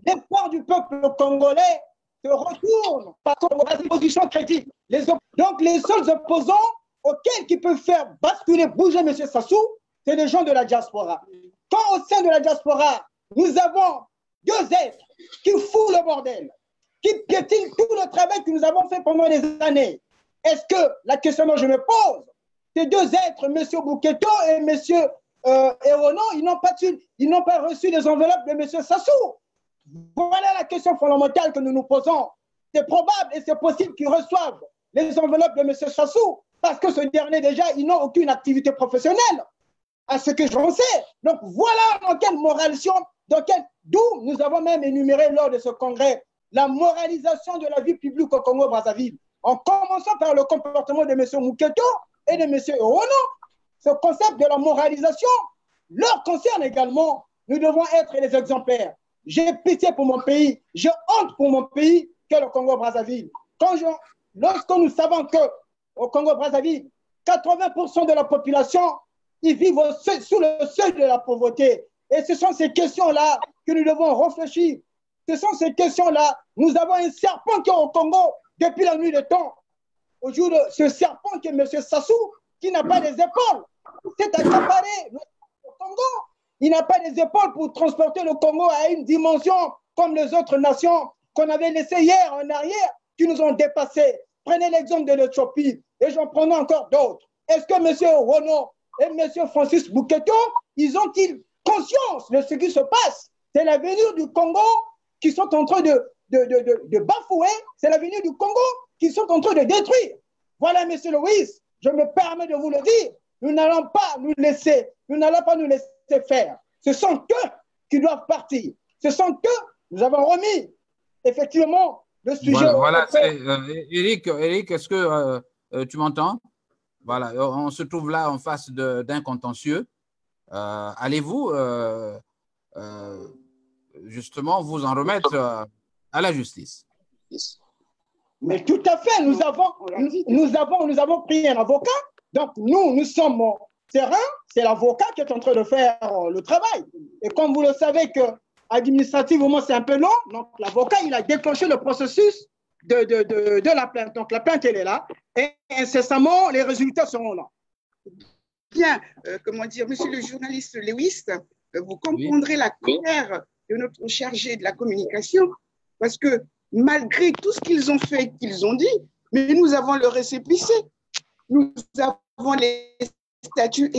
[SPEAKER 3] l'espoir du peuple congolais se retourne par la position critique. Donc, les seuls opposants auxquels qui peuvent faire basculer, bouger M. Sassou, c'est les gens de la diaspora. Quand au sein de la diaspora, nous avons deux êtres qui foutent le bordel, qui piétinent tout le travail que nous avons fait pendant des années, est-ce que la question que je me pose, ces deux êtres, M. Mouketo et M. Erono, ils n'ont pas reçu les enveloppes de M. Sassou? Voilà la question fondamentale que nous nous posons. C'est probable et c'est possible qu'ils reçoivent
[SPEAKER 4] les enveloppes de M. Sassou, parce que ce dernier, déjà, ils n'ont aucune activité professionnelle, à ce que j'en sais. Donc, voilà dans quelle moralisation, d'où nous avons même énuméré lors de ce congrès la moralisation de la vie publique au Congo-Brazzaville, en commençant par le comportement de M. Muketo et de M. Orono. Ce concept de la moralisation leur concerne également. Nous devons être les exemplaires. J'ai pitié pour mon pays, j'ai honte pour mon pays que le Congo-Brazzaville. Lorsque nous savons qu'au Congo-Brazzaville, 80% de la population, ils vivent sous le seuil de la pauvreté. Et ce sont ces questions-là que nous devons réfléchir. Ce sont ces questions-là. Nous avons un serpent qui est au Congo depuis la nuit des temps. Au jour de ce serpent qui est M. Sassou, qui n'a pas les épaules. C'est accaparé le Congo. Il n'a pas les épaules pour transporter le Congo à une dimension comme les autres nations qu'on avait laissées hier en arrière, qui nous ont dépassés. Prenez l'exemple de l'Éthiopie et j'en prendrai encore d'autres. Est-ce que M. Renaud et M. Francis Bouketo, ils ont-ils conscience de ce qui se passe? C'est l'avenir du Congo qui sont en train de bafouer, c'est l'avenir du Congo qui sont en train de détruire. Voilà, M. Louis, je me permets de vous le dire, nous n'allons pas nous laisser faire. Ce sont eux qui doivent partir. Ce sont eux, nous avons remis effectivement le sujet.
[SPEAKER 1] Voilà, Eric, est-ce que tu m'entends? Voilà, on se trouve là en face d'un contentieux. Allez-vous justement vous en remettre à la justice?
[SPEAKER 4] Mais tout à fait, nous avons pris un avocat. Donc nous sommes sereins. C'est l'avocat qui est en train de faire le travail. Et comme vous le savez que administrativement c'est un peu long, donc l'avocat il a déclenché le processus de la plainte. Donc la plainte elle est là et incessamment les résultats seront là.
[SPEAKER 2] Bien, comment dire, monsieur le journaliste Lewis, vous comprendrez la colère de notre chargé de la communication parce que malgré tout ce qu'ils ont fait, qu'ils ont dit, mais nous avons le récépissé, nous avons les statuts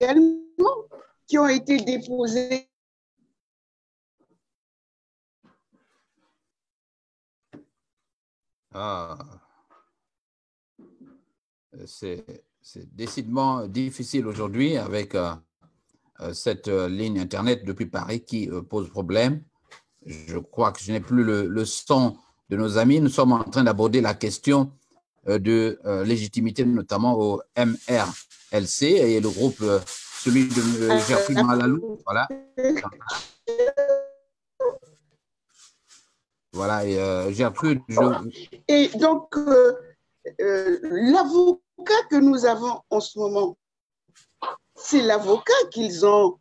[SPEAKER 2] également qui ont été déposés.
[SPEAKER 1] C'est décidément difficile aujourd'hui avec cette ligne Internet depuis Paris qui pose problème. Je crois que je n'ai plus le son de nos amis. Nous sommes en train d'aborder la question de légitimité, notamment au MRLC et le groupe, celui de Gertrude Malalou. Voilà. Voilà, et Gertrude.
[SPEAKER 2] Et donc, l'avocat que nous avons en ce moment, c'est l'avocat qu'ils ont.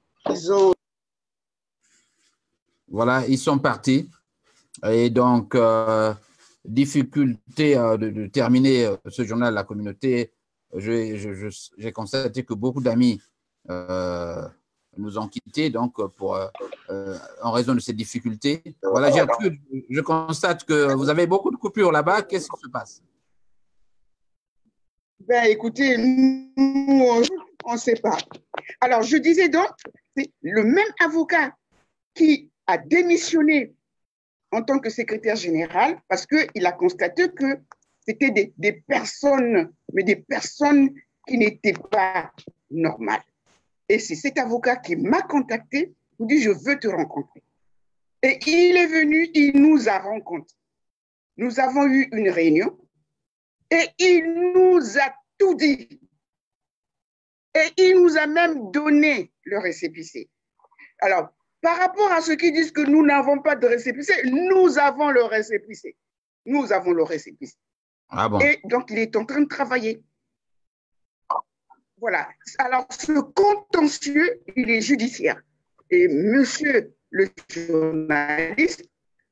[SPEAKER 1] Voilà, ils sont partis. Et donc, difficulté de terminer ce journal de la communauté. J'ai constaté que beaucoup d'amis nous ont quittés donc en raison de ces difficultés. Voilà, Gertrude, je constate que vous avez beaucoup de coupures là-bas. Qu'est-ce qui se passe?
[SPEAKER 2] Ben, écoutez, nous, on ne sait pas. Alors, je disais donc, c'est le même avocat qui a démissionné en tant que secrétaire général parce qu'il a constaté que c'était des personnes, mais des personnes qui n'étaient pas normales. Et c'est cet avocat qui m'a contacté, il dit, je veux te rencontrer. Et il est venu, il nous a rencontrés. Nous avons eu une réunion et il nous a tout dit. Et il nous a même donné le récépissé. Alors, par rapport à ceux qui disent que nous n'avons pas de récépissé, nous avons le récépissé. Nous avons le récépissé.
[SPEAKER 1] Ah bon.
[SPEAKER 2] Et donc, il est en train de travailler. Voilà. Alors, ce contentieux, il est judiciaire. Et monsieur le journaliste,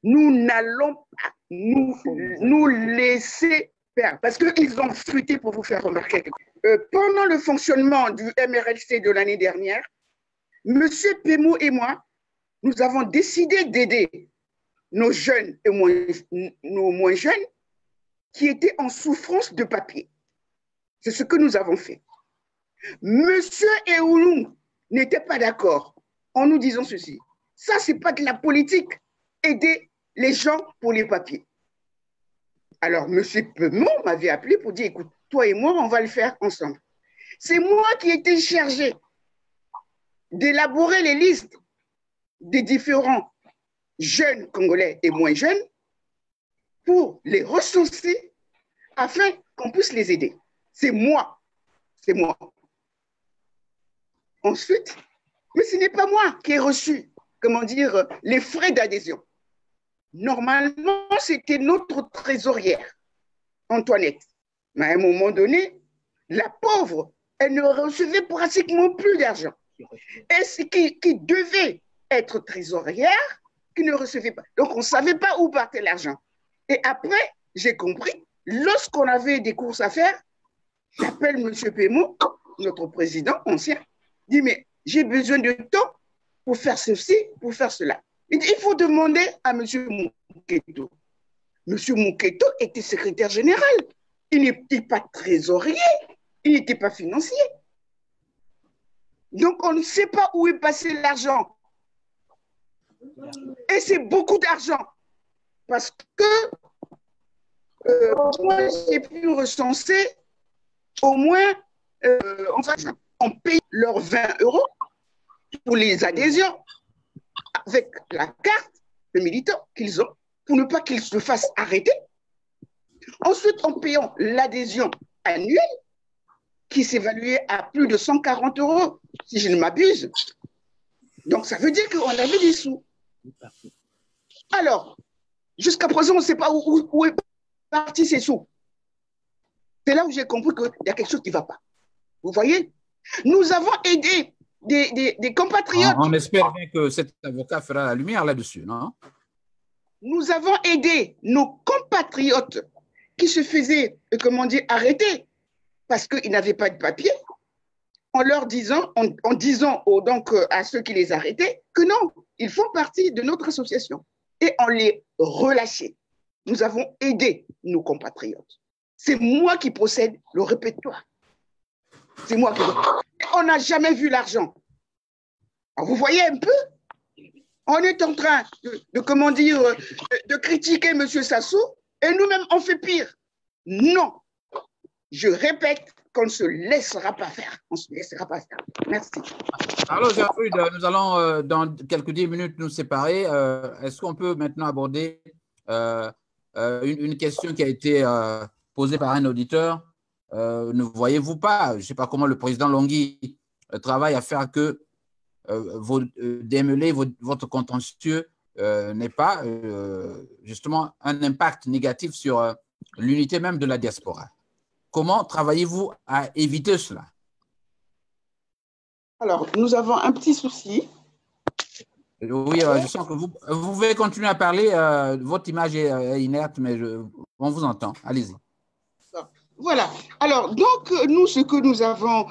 [SPEAKER 2] nous n'allons pas nous laisser faire. Parce qu'ils ont fuité pour vous faire remarquer. Pendant le fonctionnement du MRLC de l'année dernière, monsieur Pémo et moi, nous avons décidé d'aider nos jeunes et nos moins jeunes qui étaient en souffrance de papier. C'est ce que nous avons fait. Monsieur Eoulou n'était pas d'accord en nous disant ceci. Ça, ce n'est pas de la politique, aider les gens pour les papiers. Alors, M. Peumont m'avait appelé pour dire, écoute, toi et moi, on va le faire ensemble. C'est moi qui étais chargé d'élaborer les listes des différents jeunes Congolais et moins jeunes pour les recenser afin qu'on puisse les aider. C'est moi. C'est moi. Ensuite, mais ce n'est pas moi qui ai reçu, comment dire, les frais d'adhésion. Normalement, c'était notre trésorière, Antoinette. Mais à un moment donné, la pauvre, elle ne recevait pratiquement plus d'argent. Et ce qui devait être trésorière, qui ne recevait pas. Donc, on ne savait pas où partait l'argent. Et après, j'ai compris, lorsqu'on avait des courses à faire, j'appelle M. Peumont, notre président ancien, dit, mais j'ai besoin de temps pour faire ceci, pour faire cela. Il dit, il faut demander à M. Mouketo. M. Mouketo était secrétaire général. Il n'était pas trésorier. Il n'était pas financier. Donc, on ne sait pas où est passé l'argent. Et c'est beaucoup d'argent. Parce que moi, j'ai pu recenser au moins, on paye leurs 20 € pour les adhésions avec la carte de militant qu'ils ont pour ne pas qu'ils se fassent arrêter. Ensuite, en payant l'adhésion annuelle qui s'évaluait à plus de 140 €, si je ne m'abuse. Donc, ça veut dire qu'on avait des sous. Alors, jusqu'à présent, on ne sait pas où est parti ces sous. C'est là où j'ai compris qu'il y a quelque chose qui ne va pas. Vous voyez? Nous avons aidé des compatriotes.
[SPEAKER 1] On espère bien que cet avocat fera la lumière là-dessus, non?
[SPEAKER 2] Nous avons aidé nos compatriotes qui se faisaient, comment dire, arrêter parce qu'ils n'avaient pas de papier, en leur disant, en disant donc à ceux qui les arrêtaient que non, ils font partie de notre association. Et on les relâchait. Nous avons aidé nos compatriotes. C'est moi qui possède le répertoire. C'est moi qui... On n'a jamais vu l'argent. Vous voyez un peu? On est en train de comment dire, de critiquer M. Sassou et nous-mêmes, on fait pire. Non. Je répète qu'on ne se laissera pas faire. On ne se laissera pas faire. Merci.
[SPEAKER 1] Alors, Gertrude, nous allons dans quelques 10 minutes nous séparer. Est-ce qu'on peut maintenant aborder une question qui a été posée par un auditeur? Ne voyez-vous pas, je ne sais pas comment le président Longhi travaille à faire que vos démêlés, votre contentieux n'ait pas justement un impact négatif sur l'unité même de la diaspora? Comment travaillez-vous à éviter cela?
[SPEAKER 2] Alors, nous avons un petit souci.
[SPEAKER 1] Oui, je sens que vous pouvez continuer à parler. Votre image est inerte, mais on vous entend. Allez-y.
[SPEAKER 2] Voilà. Alors, donc, nous, ce que nous avons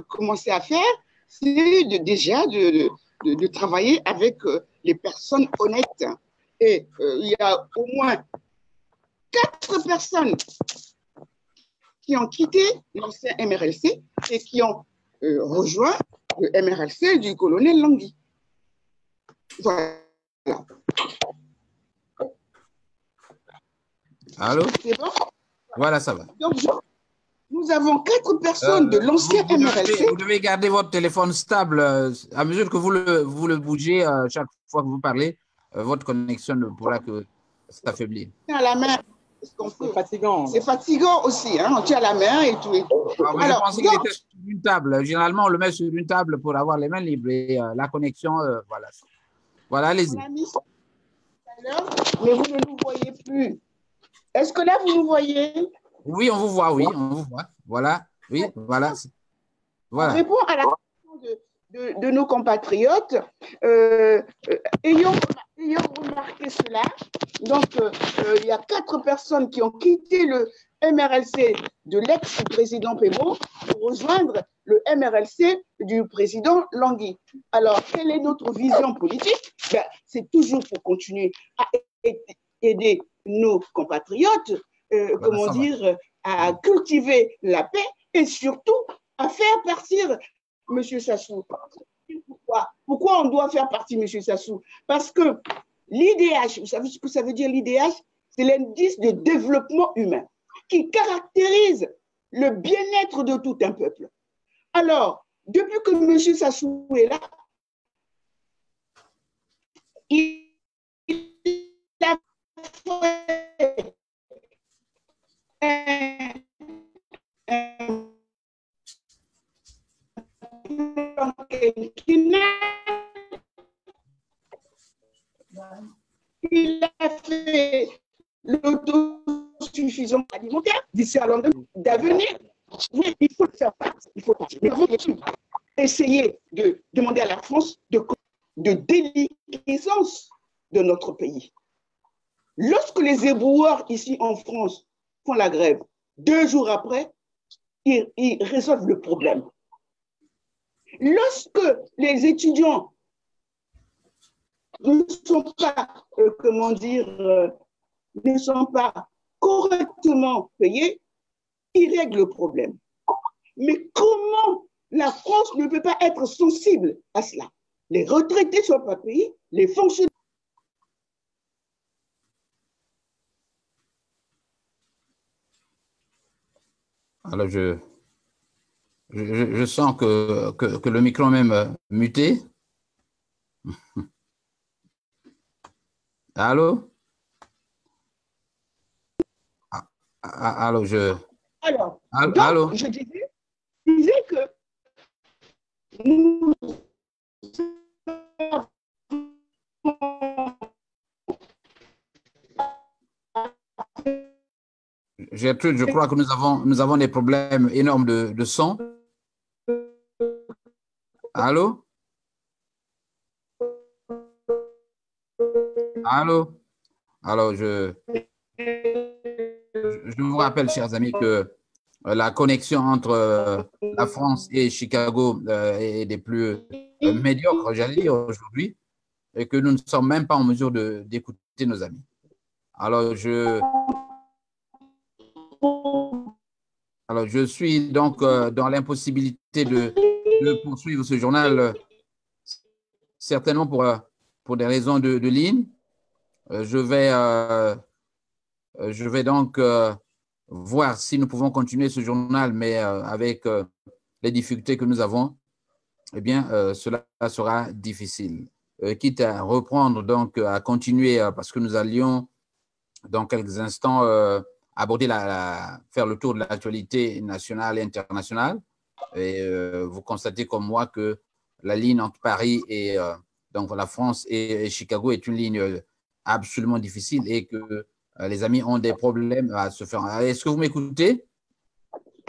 [SPEAKER 2] commencé à faire, c'est déjà de travailler avec les personnes honnêtes. Et il y a au moins 4 personnes qui ont quitté l'ancien MRLC et qui ont rejoint le MRLC du colonel Longhi. Voilà.
[SPEAKER 1] Allô?
[SPEAKER 2] C'est bon?
[SPEAKER 1] Voilà, ça va.
[SPEAKER 2] Donc, nous avons 4 personnes de l'ancien MRLC.
[SPEAKER 1] Vous devez garder votre téléphone stable. À mesure que vous le bougez, chaque fois que vous parlez, votre connexion pourra que s'affaiblir.
[SPEAKER 2] À la main.
[SPEAKER 4] C'est fatigant.
[SPEAKER 2] C'est fatigant aussi, hein? On tient à la main et tout. Et tout.
[SPEAKER 1] Alors, je pensais qu'il était sur une table. Généralement, on le met sur une table pour avoir les mains libres et la connexion, voilà. Voilà, allez-y.
[SPEAKER 2] Mais vous ne nous voyez plus. Est-ce que là, vous nous voyez?
[SPEAKER 1] Oui, on vous voit, oui, on vous voit. Voilà, oui, voilà.
[SPEAKER 2] Voilà. On répond à la question de nos compatriotes. Ayant remarqué cela, donc il y a 4 personnes qui ont quitté le MRLC de l'ex-président Peumont pour rejoindre le MRLC du président Longhi. Alors, quelle est notre vision politique? Ben, c'est toujours pour continuer à aider nos compatriotes, comment dire, à cultiver la paix et surtout à faire partir M. Sassou. Pourquoi on doit faire partir M. Sassou? Parce que l'IDH, vous savez ce que ça veut dire l'IDH? C'est l'indice de développement humain qui caractérise le bien-être de tout un peuple. Alors, depuis que M. Sassou est là, il a fait un plan quinquennal. Il a fait l'autosuffisance alimentaire d'ici à l'an d'avenir. Oui, il faut le faire face. Il faut essayer de demander à la France de déliquescence de notre pays. Lorsque les éboueurs ici en France font la grève, 2 jours après, ils résolvent le problème. Lorsque les étudiants ne sont pas, ne sont pas correctement payés, ils règlent le problème. Mais comment la France ne peut pas être sensible à cela? Les retraités ne sont pas payés, les fonctionnaires.
[SPEAKER 1] Alors, je sens que le micro même muté. Allô? Allô,
[SPEAKER 2] Alors,
[SPEAKER 1] allô?
[SPEAKER 2] donc, je disais que nous
[SPEAKER 1] Gertrude, je crois que nous avons des problèmes énormes de son. Allô? Allô? Alors, je vous rappelle, chers amis, que la connexion entre la France et Chicago est des plus médiocres, j'allais dire, aujourd'hui, et que nous ne sommes même pas en mesure d'écouter nos amis. Alors, je suis donc dans l'impossibilité de poursuivre ce journal, certainement pour des raisons de ligne. Je vais donc voir si nous pouvons continuer ce journal, mais avec les difficultés que nous avons, eh bien, cela sera difficile. Quitte à reprendre, donc, à continuer, parce que nous allions, dans quelques instants, aborder faire le tour de l'actualité nationale et internationale. Et vous constatez comme moi que la ligne entre Paris et donc la France et Chicago est une ligne absolument difficile et que les amis ont des problèmes à se faire. Est-ce que vous m'écoutez?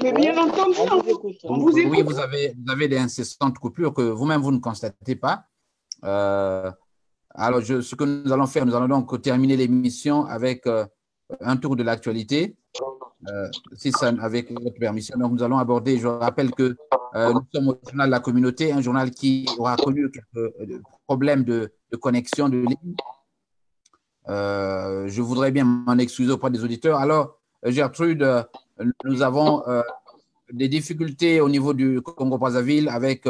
[SPEAKER 2] Mais bien entendu, on vous écoute.
[SPEAKER 1] Oui, vous avez des incessantes coupures que vous-même, vous ne constatez pas. Alors, ce que nous allons faire, nous allons donc terminer l'émission avec un tour de l'actualité, avec votre permission. Donc, nous allons aborder, je rappelle que nous sommes au journal de la communauté, un journal qui aura connu quelques problèmes de connexion de ligne. Je voudrais bien m'en excuser auprès des auditeurs. Alors, Gertrude, nous avons des difficultés au niveau du Congo-Brazzaville avec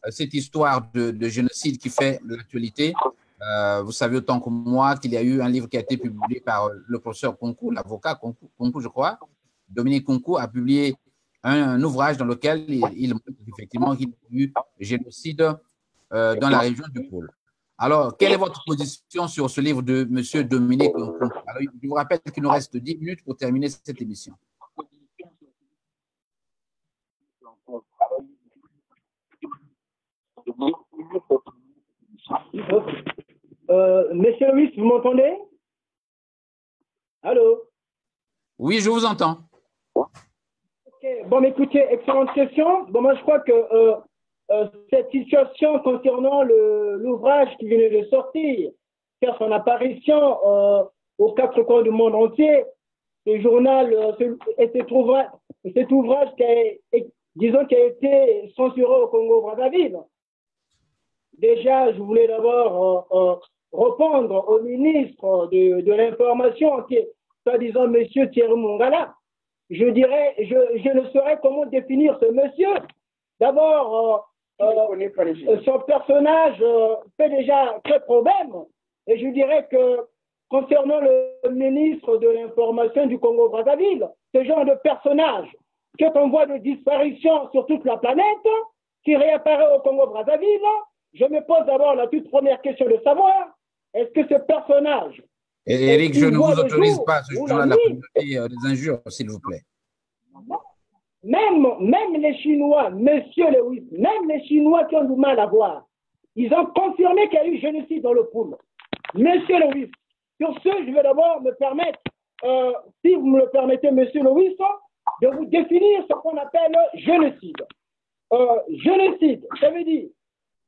[SPEAKER 1] cette histoire de génocide qui fait l'actualité. Vous savez autant que moi qu'il y a eu un livre qui a été publié par le professeur Konkou, l'avocat Konkou, je crois. Dominique Konkou a publié un ouvrage dans lequel il montre effectivement qu'il y a eu génocide dans la région du Pôle. Alors, quelle est votre position sur ce livre de M. Dominique Konkou? Alors, je vous rappelle qu'il nous reste 10 minutes pour terminer cette émission.
[SPEAKER 5] Monsieur Louis, vous m'entendez? Allô?
[SPEAKER 1] Oui, je vous entends.
[SPEAKER 5] Okay. Bon, écoutez, excellente question. Bon, moi, je crois que cette situation concernant l'ouvrage qui venait de sortir, faire son apparition aux 4 coins du monde entier, ce journal, cet ouvrage qui a été censuré au Congo-Brazzaville. Déjà, je voulais d'abord répondre au ministre de l'Information, qui est, soi-disant, M. Thierry Mongala. Je ne saurais comment définir ce monsieur. D'abord, son personnage fait déjà très problème. Et je dirais que concernant le ministre de l'Information du Congo-Brazzaville, ce genre de personnage qui est en voie de disparition sur toute la planète, qui réapparaît au Congo-Brazzaville, je me pose d'abord la toute première question de savoir, est-ce que ce personnage...
[SPEAKER 1] Et Eric, je ne vous autorise pas ce jour-là la communauté des injures, s'il vous plaît.
[SPEAKER 5] Même les Chinois, monsieur Lewis, même les Chinois qui ont du mal à voir, ils ont confirmé qu'il y a eu génocide dans le pool. Monsieur Lewis, sur ce, je vais d'abord me permettre, si vous me le permettez, monsieur Lewis, de vous définir ce qu'on appelle génocide. Génocide, ça veut dire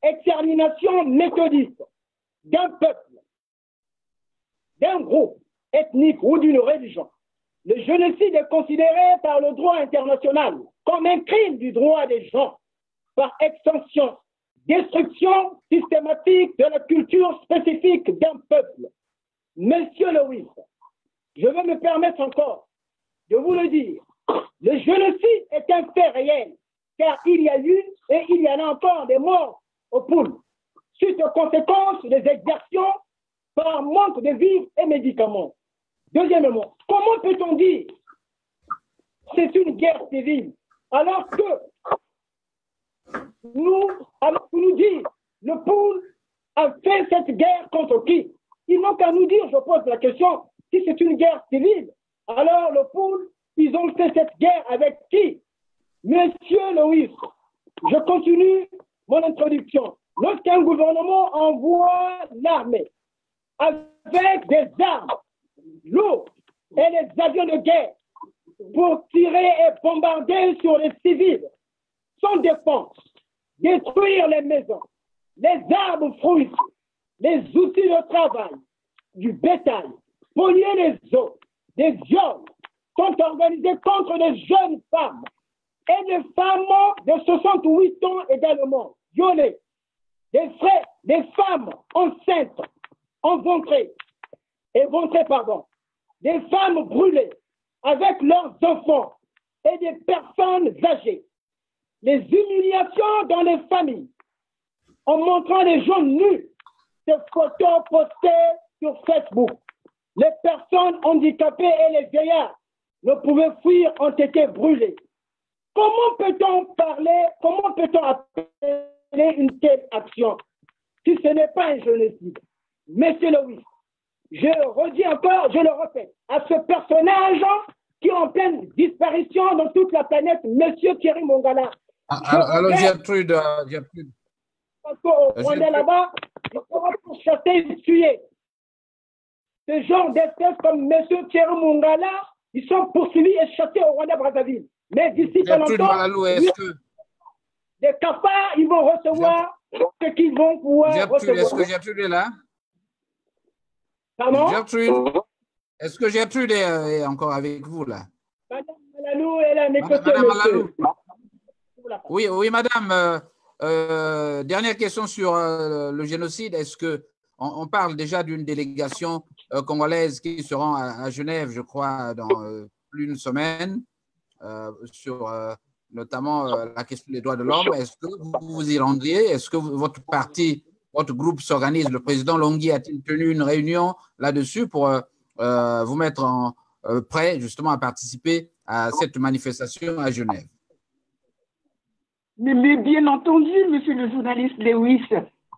[SPEAKER 5] extermination méthodique d'un peuple, d'un groupe ethnique ou d'une religion. Le génocide est considéré par le droit international comme un crime du droit des gens, par extension, destruction systématique de la culture spécifique d'un peuple. Monsieur Lewis, je vais me permettre encore de vous le dire. Le génocide est un fait réel, car il y a eu et il y en a encore des morts au pool, suite aux conséquences des exactions par manque de vivres et médicaments. Deuxièmement, comment peut-on dire c'est une guerre civile alors que nous dit le pool a fait cette guerre contre qui? Ils n'ont qu'à nous dire, je pose la question, si c'est une guerre civile, alors le pool, ils ont fait cette guerre avec qui? Monsieur Lewis, je continue mon introduction. Lorsqu'un gouvernement envoie l'armée avec des armes lourdes et les avions de guerre pour tirer et bombarder sur les civils, sans défense, détruire les maisons, les arbres fruits, les outils de travail, du bétail, polluer les eaux, des viols sont organisés contre les jeunes femmes et des femmes de 68 ans également, violées, des femmes enceintes, des femmes brûlées avec leurs enfants et des personnes âgées, les humiliations dans les familles en montrant les gens nus, des photos postées sur Facebook. Les personnes handicapées et les vieillards ne pouvaient fuir, ont été brûlés. Comment peut-on appeler une telle action si ce n'est pas un génocide? Monsieur Lewis, je redis encore, je le répète, à ce personnage qui est en pleine disparition dans toute la planète, Monsieur Thierry Mongala.
[SPEAKER 1] Alors, Gertrude,
[SPEAKER 5] parce qu'au Rwanda là-bas, il sera pourchassé et tué. Ce genre d'espèces comme Monsieur Thierry Mongala, ils sont poursuivis et chassés au Rwanda-Brazzaville. Mais d'ici pas longtemps, des cafards, ils vont recevoir ce qu'ils vont pouvoir recevoir.
[SPEAKER 1] Est-ce que Gertrude est là?
[SPEAKER 5] Pardon?
[SPEAKER 1] Gertrude, est-ce que Gertrude est encore avec vous là?
[SPEAKER 5] Madame Malalou, elle a négocié.
[SPEAKER 1] Madame Malalou. Oui, madame. Dernière question sur le génocide. Est-ce que on parle déjà d'une délégation congolaise qui se rend à Genève, je crois, dans plus d'une semaine, sur notamment la question des droits de l'homme. Est-ce que vous vous y rendriez? Est-ce que votre parti, votre groupe s'organise? Le président Longhi a-t-il tenu une réunion là-dessus pour vous mettre prêt justement à participer à cette manifestation à Genève?
[SPEAKER 2] Mais bien entendu, monsieur le journaliste Lewis,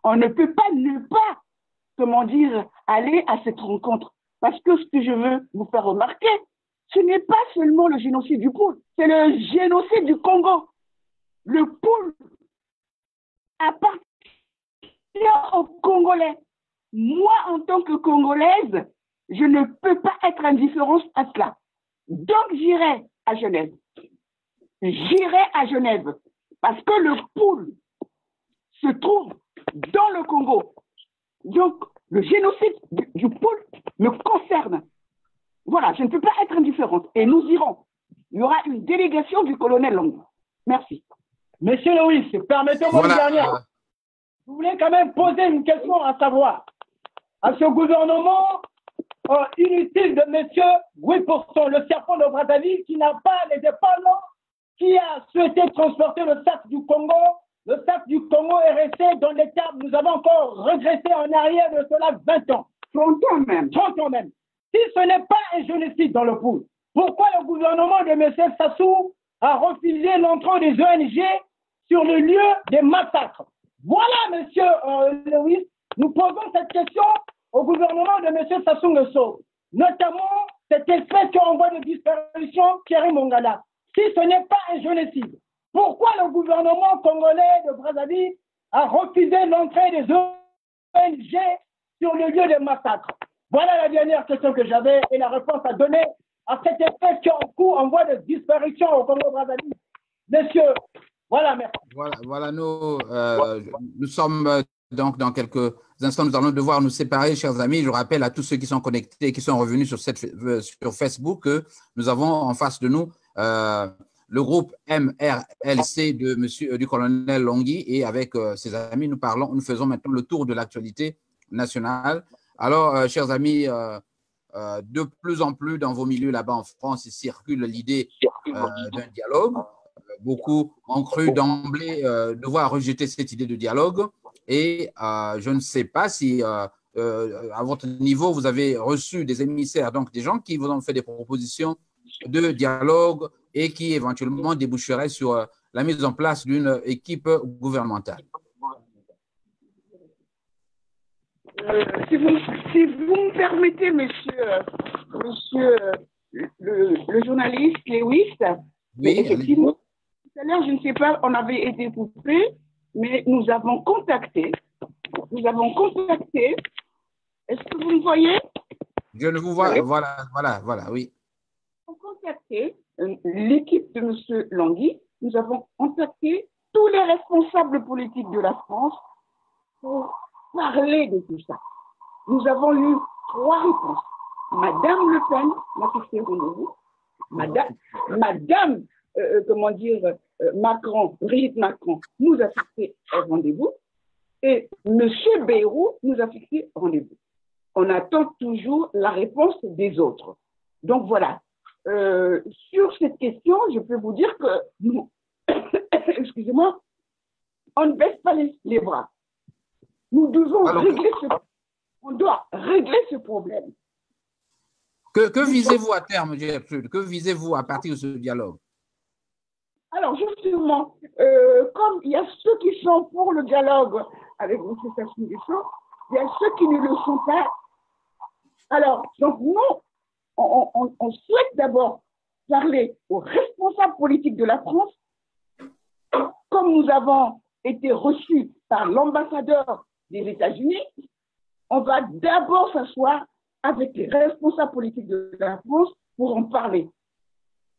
[SPEAKER 2] on ne peut pas ne pas, comment dire, aller à cette rencontre. Parce que ce que je veux vous faire remarquer, ce n'est pas seulement le génocide du Poul, c'est le génocide du Congo. Le Poul appartient aux Congolais. Moi, en tant que Congolaise, je ne peux pas être indifférente à cela. Donc, j'irai à Genève. J'irai à Genève. Parce que le Poul se trouve dans le Congo. Donc, le génocide du Poul me concerne. Voilà, je ne peux pas être indifférente. Et nous irons. Il y aura une délégation du colonel Long. Merci.
[SPEAKER 5] Monsieur Lewis, permettez-moi une dernière. Je voulais quand même poser une question à savoir. À ce gouvernement inutile de monsieur Guy Porson, le serpent de Brazzaville, qui n'a pas les épaules, qui a souhaité transporter le sac du Congo. Le sac du Congo est resté dans l'état, nous avons encore régressé en arrière de cela 20 ans.
[SPEAKER 2] 30 ans même.
[SPEAKER 5] 30 ans même. Si ce n'est pas un génocide dans le pool, pourquoi le gouvernement de M. Sassou a refusé l'entrée des ONG sur le lieu des massacres? Voilà, M. Lewis, nous posons cette question au gouvernement de M. Sassou Nguesso, notamment cette espèce qui envoie de disparition, Thierry Mongala. Si ce n'est pas un génocide, pourquoi le gouvernement congolais de Brazzaville a refusé l'entrée des ONG sur le lieu des massacres? Voilà la dernière question que j'avais et la réponse à donner à cette espèce qui est en cours en voie de disparition au Congo-Brazzaville. Messieurs, voilà, merci.
[SPEAKER 1] Voilà nous sommes donc dans quelques instants, nous allons devoir nous séparer, chers amis. Je rappelle à tous ceux qui sont connectés et qui sont revenus sur Facebook que nous avons en face de nous le groupe MRLC du colonel Longui, et avec ses amis, nous faisons maintenant le tour de l'actualité nationale. Alors, chers amis, de plus en plus dans vos milieux là-bas en France, il circule l'idée d'un dialogue. Beaucoup ont cru d'emblée devoir rejeter cette idée de dialogue, et je ne sais pas si à votre niveau vous avez reçu des émissaires, donc des gens qui vous ont fait des propositions de dialogue et qui éventuellement déboucheraient sur la mise en place d'une équipe gouvernementale.
[SPEAKER 2] Si vous me permettez, monsieur le journaliste Lewis,
[SPEAKER 1] oui,
[SPEAKER 2] effectivement, tout à l'heure, je ne sais pas, on avait été coupé, mais nous avons contacté, est-ce que vous me voyez?
[SPEAKER 1] Je ne vous vois, voilà, oui.
[SPEAKER 2] Nous avons contacté l'équipe de M. Longui, nous avons contacté tous les responsables politiques de la France pour parler de tout ça. Nous avons eu 3 réponses. Madame Le Pen m'a fixé rendez-vous. Madame Macron, Brigitte Macron, nous a fixé un rendez-vous. Et M. Bayrou nous a fixé rendez-vous. On attend toujours la réponse des autres. Donc voilà. Sur cette question, je peux vous dire que nous, excusez-moi, on ne baisse pas les bras. Nous devons on doit régler ce problème.
[SPEAKER 1] Que visez-vous à terme, Gertrude? Que visez-vous à partir de ce dialogue?
[SPEAKER 2] Alors, justement, comme il y a ceux qui sont pour le dialogue avec M. Sassou Nguesso, il y a ceux qui ne le sont pas. Alors, donc nous, on souhaite d'abord parler aux responsables politiques de la France, comme nous avons été reçus par l'ambassadeur des États-Unis. On va d'abord s'asseoir avec les responsables politiques de la France pour en parler.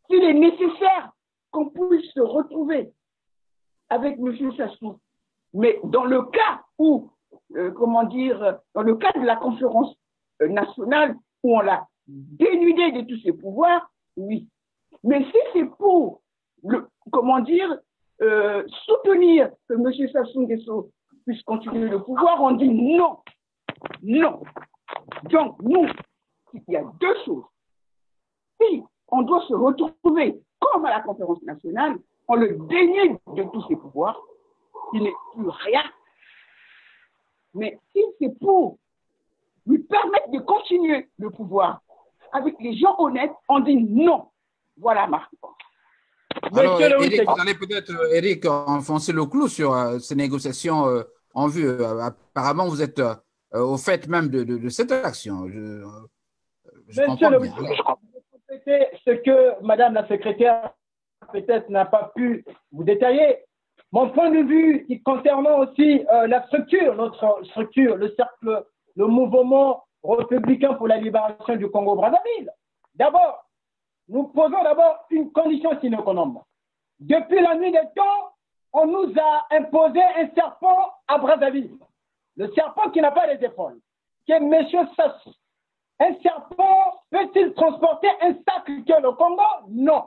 [SPEAKER 2] S'il est nécessaire qu'on puisse se retrouver avec M. Sassou, mais dans le cas où, dans le cas de la conférence nationale où on l'a dénudé de tous ses pouvoirs, oui. Mais si c'est pour, soutenir que M. Sassou Nguesso puisse continuer le pouvoir, on dit non. Non. Donc, nous, il y a 2 choses. Si on doit se retrouver comme à la conférence nationale, on le dénie de tous ses pouvoirs, il n'est plus rien. Mais si c'est pour lui permettre de continuer le pouvoir avec les gens honnêtes, on dit non. Voilà ma réponse.
[SPEAKER 1] Alors, Eric, vous allez peut-être, Eric, enfoncer le clou sur ces négociations en vue. Apparemment, vous êtes au fait même de cette action. Je comprends bien.
[SPEAKER 5] Ce que Madame la secrétaire peut-être n'a pas pu vous détailler. Mon point de vue concernant aussi la structure, notre structure, le cercle, le mouvement républicain pour la libération du Congo-Brazzaville. D'abord, nous posons d'abord une condition sine qua non. Depuis la nuit des temps, on nous a imposé un serpent à Brazzaville. Le serpent qui n'a pas les épaules, qui est M. Sassou. Un serpent peut-il transporter un sac que le Congo? Non.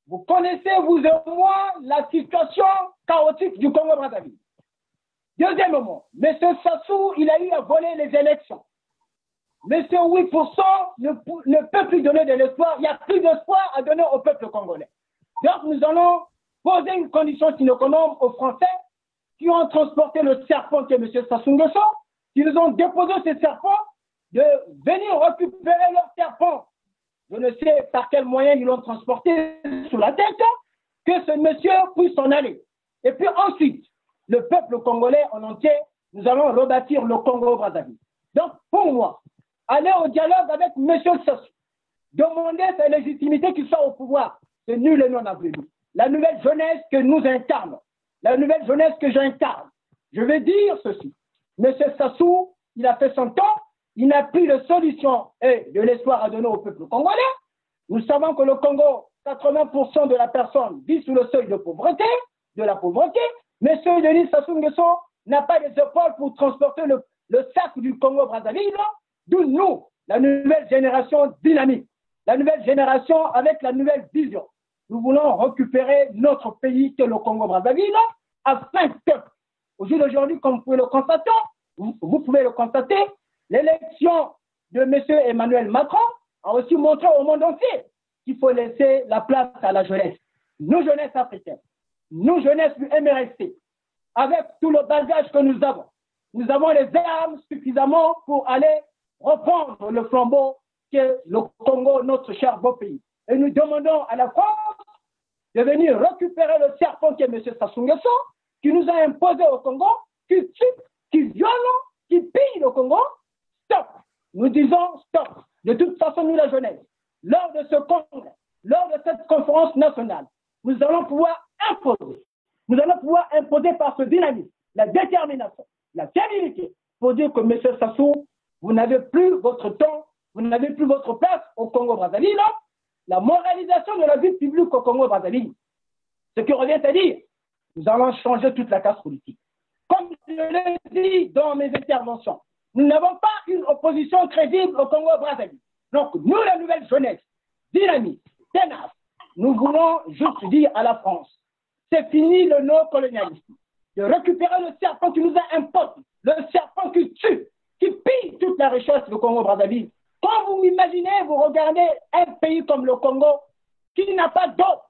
[SPEAKER 5] Vous connaissez, vous et moi, la situation chaotique du Congo-Brazzaville. Deuxièmement, M. Sassou, il a eu à voler les élections. M. 8% ne peut plus donner de l'espoir. Il n'y a plus d'espoir à donner au peuple congolais. Donc, nous allons poser une condition sine qua non aux Français qui ont transporté le serpent qui est M. Sassou Nguesso, qui nous ont déposé ce serpent. de venir récupérer leurs serpents. Je ne sais par quel moyen ils l'ont transporté sous la tête, que ce monsieur puisse s'en aller. Et puis ensuite, le peuple congolais en entier, nous allons rebâtir le Congo-Brazzaville. Donc, pour moi, aller au dialogue avec M. Sassou, demander sa légitimité qu'il soit au pouvoir, c'est nul et non avenu. La nouvelle jeunesse que nous incarnons, la nouvelle jeunesse que j'incarne, je vais dire ceci. M. Sassou, il a fait son temps, il n'a plus de solution et de l'espoir à donner au peuple congolais. Nous savons que le Congo, 80% de la personne vit sous le seuil de pauvreté, de la pauvreté. M. Denis Sassou Nguesso n'a pas les épaules pour transporter le sac du Congo-Brazzaville, d'où nous, la nouvelle génération dynamique, la nouvelle génération avec la nouvelle vision. Nous voulons récupérer notre pays que le Congo-Brazzaville afin que, au jour d'aujourd'hui, comme vous pouvez le constater, vous pouvez le constater, l'élection de M. Emmanuel Macron a aussi montré au monde entier qu'il faut laisser la place à la jeunesse. Nous, jeunesse africaine, nous, jeunesse du MRSC, avec tout le bagage que nous avons les armes suffisamment pour aller reprendre le flambeau que le Congo, notre cher beau pays. Et nous demandons à la France de venir récupérer le serpent qui est M. Sassou Nguesso, qui nous a imposé au Congo, qui tue, qui viole, qui pille le Congo. Stop. Nous disons stop. De toute façon, nous, la jeunesse, lors de ce congrès, lors de cette conférence nationale, nous allons pouvoir imposer. Nous allons pouvoir imposer par ce dynamisme, la détermination, la fiabilité, pour dire que M. Sassou, vous n'avez plus votre temps, vous n'avez plus votre place au Congo-Brazzaville. La moralisation de la vie publique au Congo-Brazzaville, ce qui revient à dire, nous allons changer toute la classe politique. Comme je l'ai dit dans mes interventions, nous n'avons pas une opposition crédible au Congo-Brazzaville. Donc, nous, la nouvelle jeunesse, dynamique, ténace, nous voulons juste dire à la France, c'est fini le néocolonialisme, de récupérer le serpent qui nous a imposé, le serpent qui tue, qui pille toute la richesse du Congo-Brazzaville. Quand vous imaginez, vous regardez un pays comme le Congo, qui n'a pas d'eau,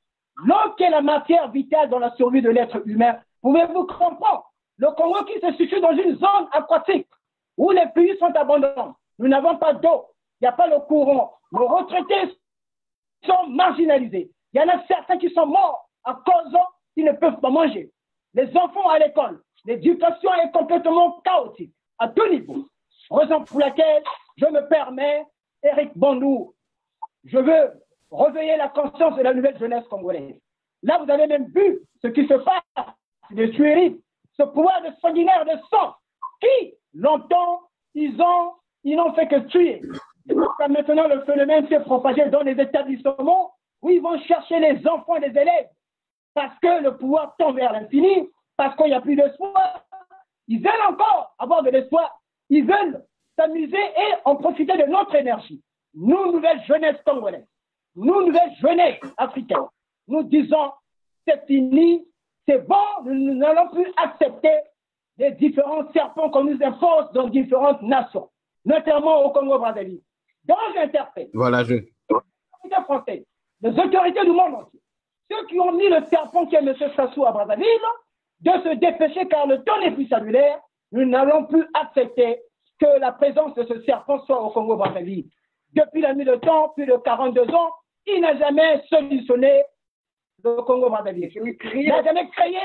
[SPEAKER 5] l'eau qui est la matière vitale dans la survie de l'être humain, pouvez-vous comprendre? Le Congo qui se situe dans une zone aquatique, où les puits sont abondants, nous n'avons pas d'eau, il n'y a pas le courant, nos retraités sont marginalisés, il y en a certains qui sont morts à cause qu'ils ne peuvent pas manger. Les enfants à l'école, l'éducation est complètement chaotique, à tout niveau. Raison pour laquelle je me permets, Éric Bandou, je veux réveiller la conscience de la nouvelle jeunesse congolaise. Là, vous avez même vu ce qui se passe, de tueries, ce pouvoir de sanguinaire de sang, qui, longtemps, ils n'ont fait que tuer. Et maintenant, le phénomène s'est propagé dans les établissements où ils vont chercher les enfants des élèves parce que le pouvoir tend vers l'infini, parce qu'il n'y a plus d'espoir. Ils veulent encore avoir de l'espoir. Ils veulent s'amuser et en profiter de notre énergie. Nous, nouvelle jeunesse congolaise, nous, nouvelle jeunesse africaine, nous disons, c'est fini, c'est bon, nous n'allons plus accepter les différents serpents qu'on nous impose dans différentes nations, notamment au Congo-Brazzaville. Donc, j'interpelle
[SPEAKER 1] Voilà,
[SPEAKER 5] les autorités françaises, les autorités du monde entier, ceux qui ont mis le serpent qui est M. Sassou à Brazzaville, de se dépêcher car le temps n'est plus cellulaire. Nous n'allons plus accepter que la présence de ce serpent soit au Congo-Brazzaville. Depuis la nuit de temps, plus de 42 ans, il n'a jamais solutionné le Congo-Brazzaville. Il n'a jamais créé,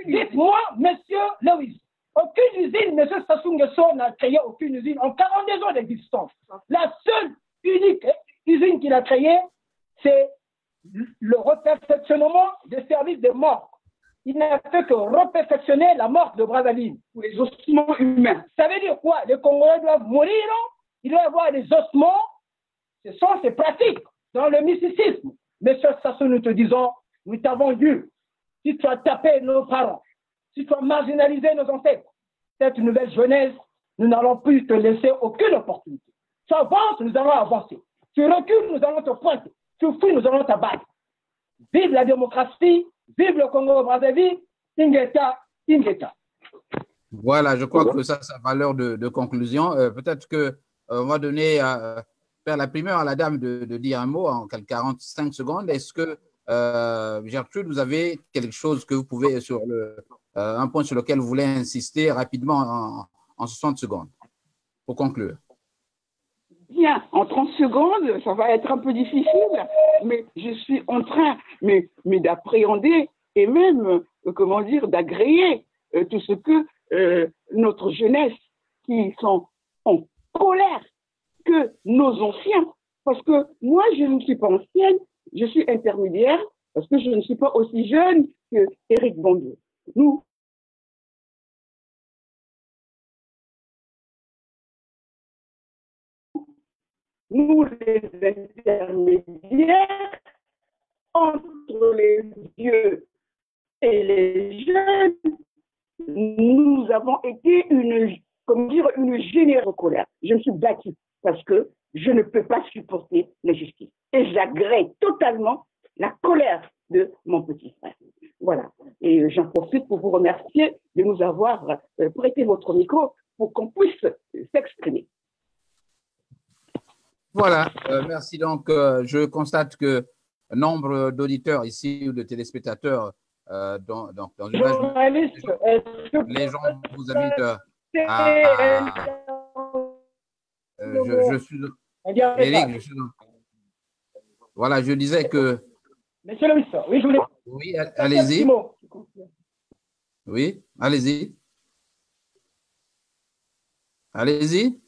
[SPEAKER 5] dites-moi, monsieur Lewis, aucune usine, M. Sassou Nguesso n'a créé aucune usine en 42 ans d'existence. La seule, unique usine qu'il a créée, c'est le reperfectionnement des services de mort. Il n'a fait que reperfectionner la mort de Brazzaville, ou les ossements humains. Ça veut dire quoi? Les Congolais doivent mourir, il doit y avoir des ossements. Ce sont ces pratiques dans le mysticisme. Monsieur Sassou, nous te disons, nous t'avons vu. Si tu as tapé nos parents, si tu as marginalisé nos ancêtres, cette nouvelle jeunesse, nous n'allons plus te laisser aucune opportunité. Tu avances, nous allons avancer. Tu recules, nous allons te pointer. Tu fuis, nous allons t'abattre. Vive la démocratie, vive le Congo-Brazzaville, Ingeta, Ingeta.
[SPEAKER 1] Voilà, je crois que ça a valeur de conclusion. Peut-être qu'on va donner faire la primeur à la dame de dire un mot en 45 secondes. Est-ce que, Gertrude, vous avez quelque chose que vous pouvez, un point sur lequel vous voulez insister rapidement en 60 secondes pour conclure?
[SPEAKER 6] Bien, en 30 secondes, ça va être un peu difficile, mais je suis en train d'appréhender et même, comment dire, d'agréer tout ce que notre jeunesse qui sont en colère, que nos anciens, parce que moi, je ne suis pas ancienne, je suis intermédiaire, parce que je ne suis pas aussi jeune que Éric Bondou. Nous, les intermédiaires, entre les vieux et les jeunes, nous avons été une génération colère. Je me suis battue parce que je ne peux pas supporter l'injustice. Et j'agrée totalement la colère de mon petit frère. Voilà. Et j'en profite pour vous remercier de nous avoir prêté votre micro pour qu'on puisse s'exprimer.
[SPEAKER 1] Voilà, merci. Donc, je constate que nombre d'auditeurs ici ou de téléspectateurs dans une les gens vous invitent je suis Éric, voilà, je disais que
[SPEAKER 5] Monsieur le ministre, oui, je voulais.
[SPEAKER 1] Oui, allez-y. Oui, allez-y. Allez-y.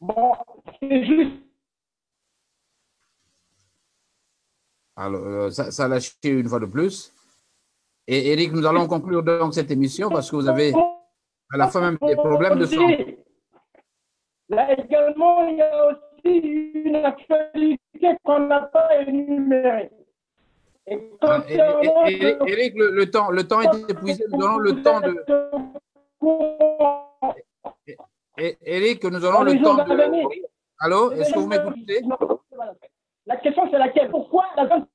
[SPEAKER 5] Bon, c'est juste.
[SPEAKER 1] Alors, ça a lâché une fois de plus. Et Eric, nous allons conclure donc cette émission parce que vous avez à la fin même des problèmes de son.
[SPEAKER 5] Là également, il y a aussi une actualité qu'on n'a pas énumérée.
[SPEAKER 1] Eric, le temps est épuisé. Nous aurons le temps de. Eric, nous aurons le temps de. Allô, est-ce que vous m'écoutez?
[SPEAKER 5] La question, c'est laquelle? Pourquoi la zone.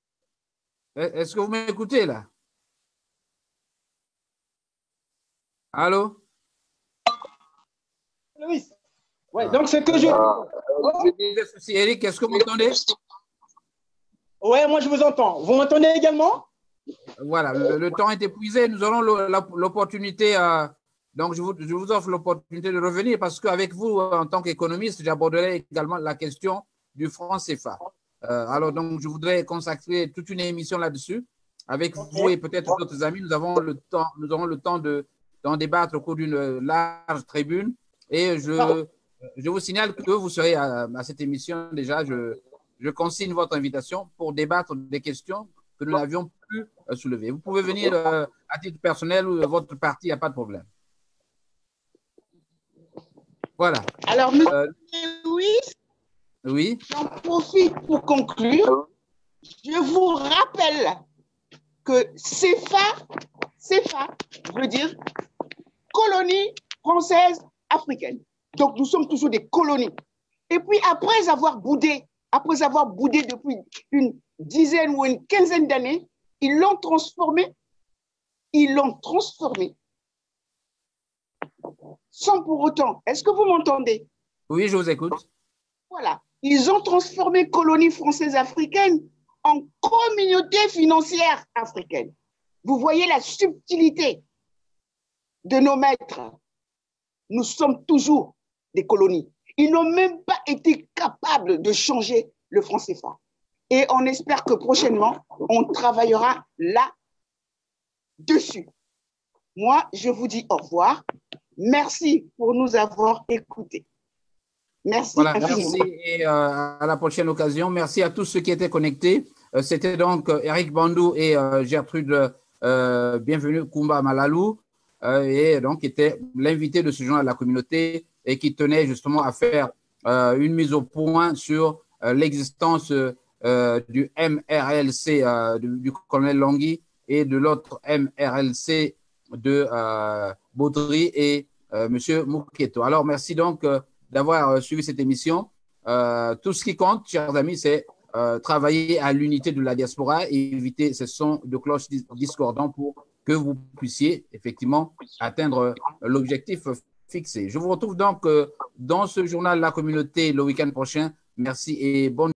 [SPEAKER 1] Est-ce que vous m'écoutez là? Allô?
[SPEAKER 4] Oui. Ouais, donc c'est que je.
[SPEAKER 1] Je disais ceci, Eric, est-ce que vous m'entendez?
[SPEAKER 4] Oui, moi je vous entends. Vous m'entendez également?
[SPEAKER 1] Voilà, le temps est épuisé. Nous aurons l'opportunité. Donc, je vous offre l'opportunité de revenir parce qu'avec vous, en tant qu'économiste, j'aborderai également la question du franc CFA. Alors, donc, je voudrais consacrer toute une émission là-dessus. Avec vous et peut-être d'autres amis, nous aurons le temps d'en débattre au cours d'une large tribune. Et je vous signale que vous serez à cette émission déjà. Je consigne votre invitation pour débattre des questions que nous n'avions plus soulevées. Vous pouvez venir à titre personnel ou votre parti, il n'y a pas de problème. Voilà.
[SPEAKER 2] Alors, monsieur Louis,
[SPEAKER 1] oui.
[SPEAKER 2] j'en profite pour conclure. Je vous rappelle que CFA veut dire colonie française africaine. Donc, nous sommes toujours des colonies. Et puis, après avoir boudé depuis une dizaine ou une quinzaine d'années, ils l'ont transformé sans pour autant. Est-ce que vous m'entendez?
[SPEAKER 1] Oui, je vous écoute.
[SPEAKER 2] Voilà. Ils ont transformé colonie française africaine en communauté financière africaine. Vous voyez la subtilité de nos maîtres. Nous sommes toujours des colonies. Ils n'ont même pas été capables de changer le franc CFA. Et on espère que prochainement, on travaillera là-dessus. Moi, je vous dis au revoir. Merci pour nous avoir écoutés. Merci.
[SPEAKER 1] Voilà, merci et à la prochaine occasion. Merci à tous ceux qui étaient connectés. C'était donc Éric Bondou et Gertrude Bienvenue Kumba Malalou, et donc qui était l'invité de ce journal de la communauté et qui tenait justement à faire une mise au point sur l'existence du MRLC du colonel Longhi et de l'autre MRLC de Baudry et M. Mouketo. Alors, merci donc d'avoir suivi cette émission. Tout ce qui compte, chers amis, c'est travailler à l'unité de la diaspora et éviter ces sons de cloche discordants pour que vous puissiez effectivement atteindre l'objectif fixé. Je vous retrouve donc dans ce journal La Communauté le week-end prochain. Merci et bonne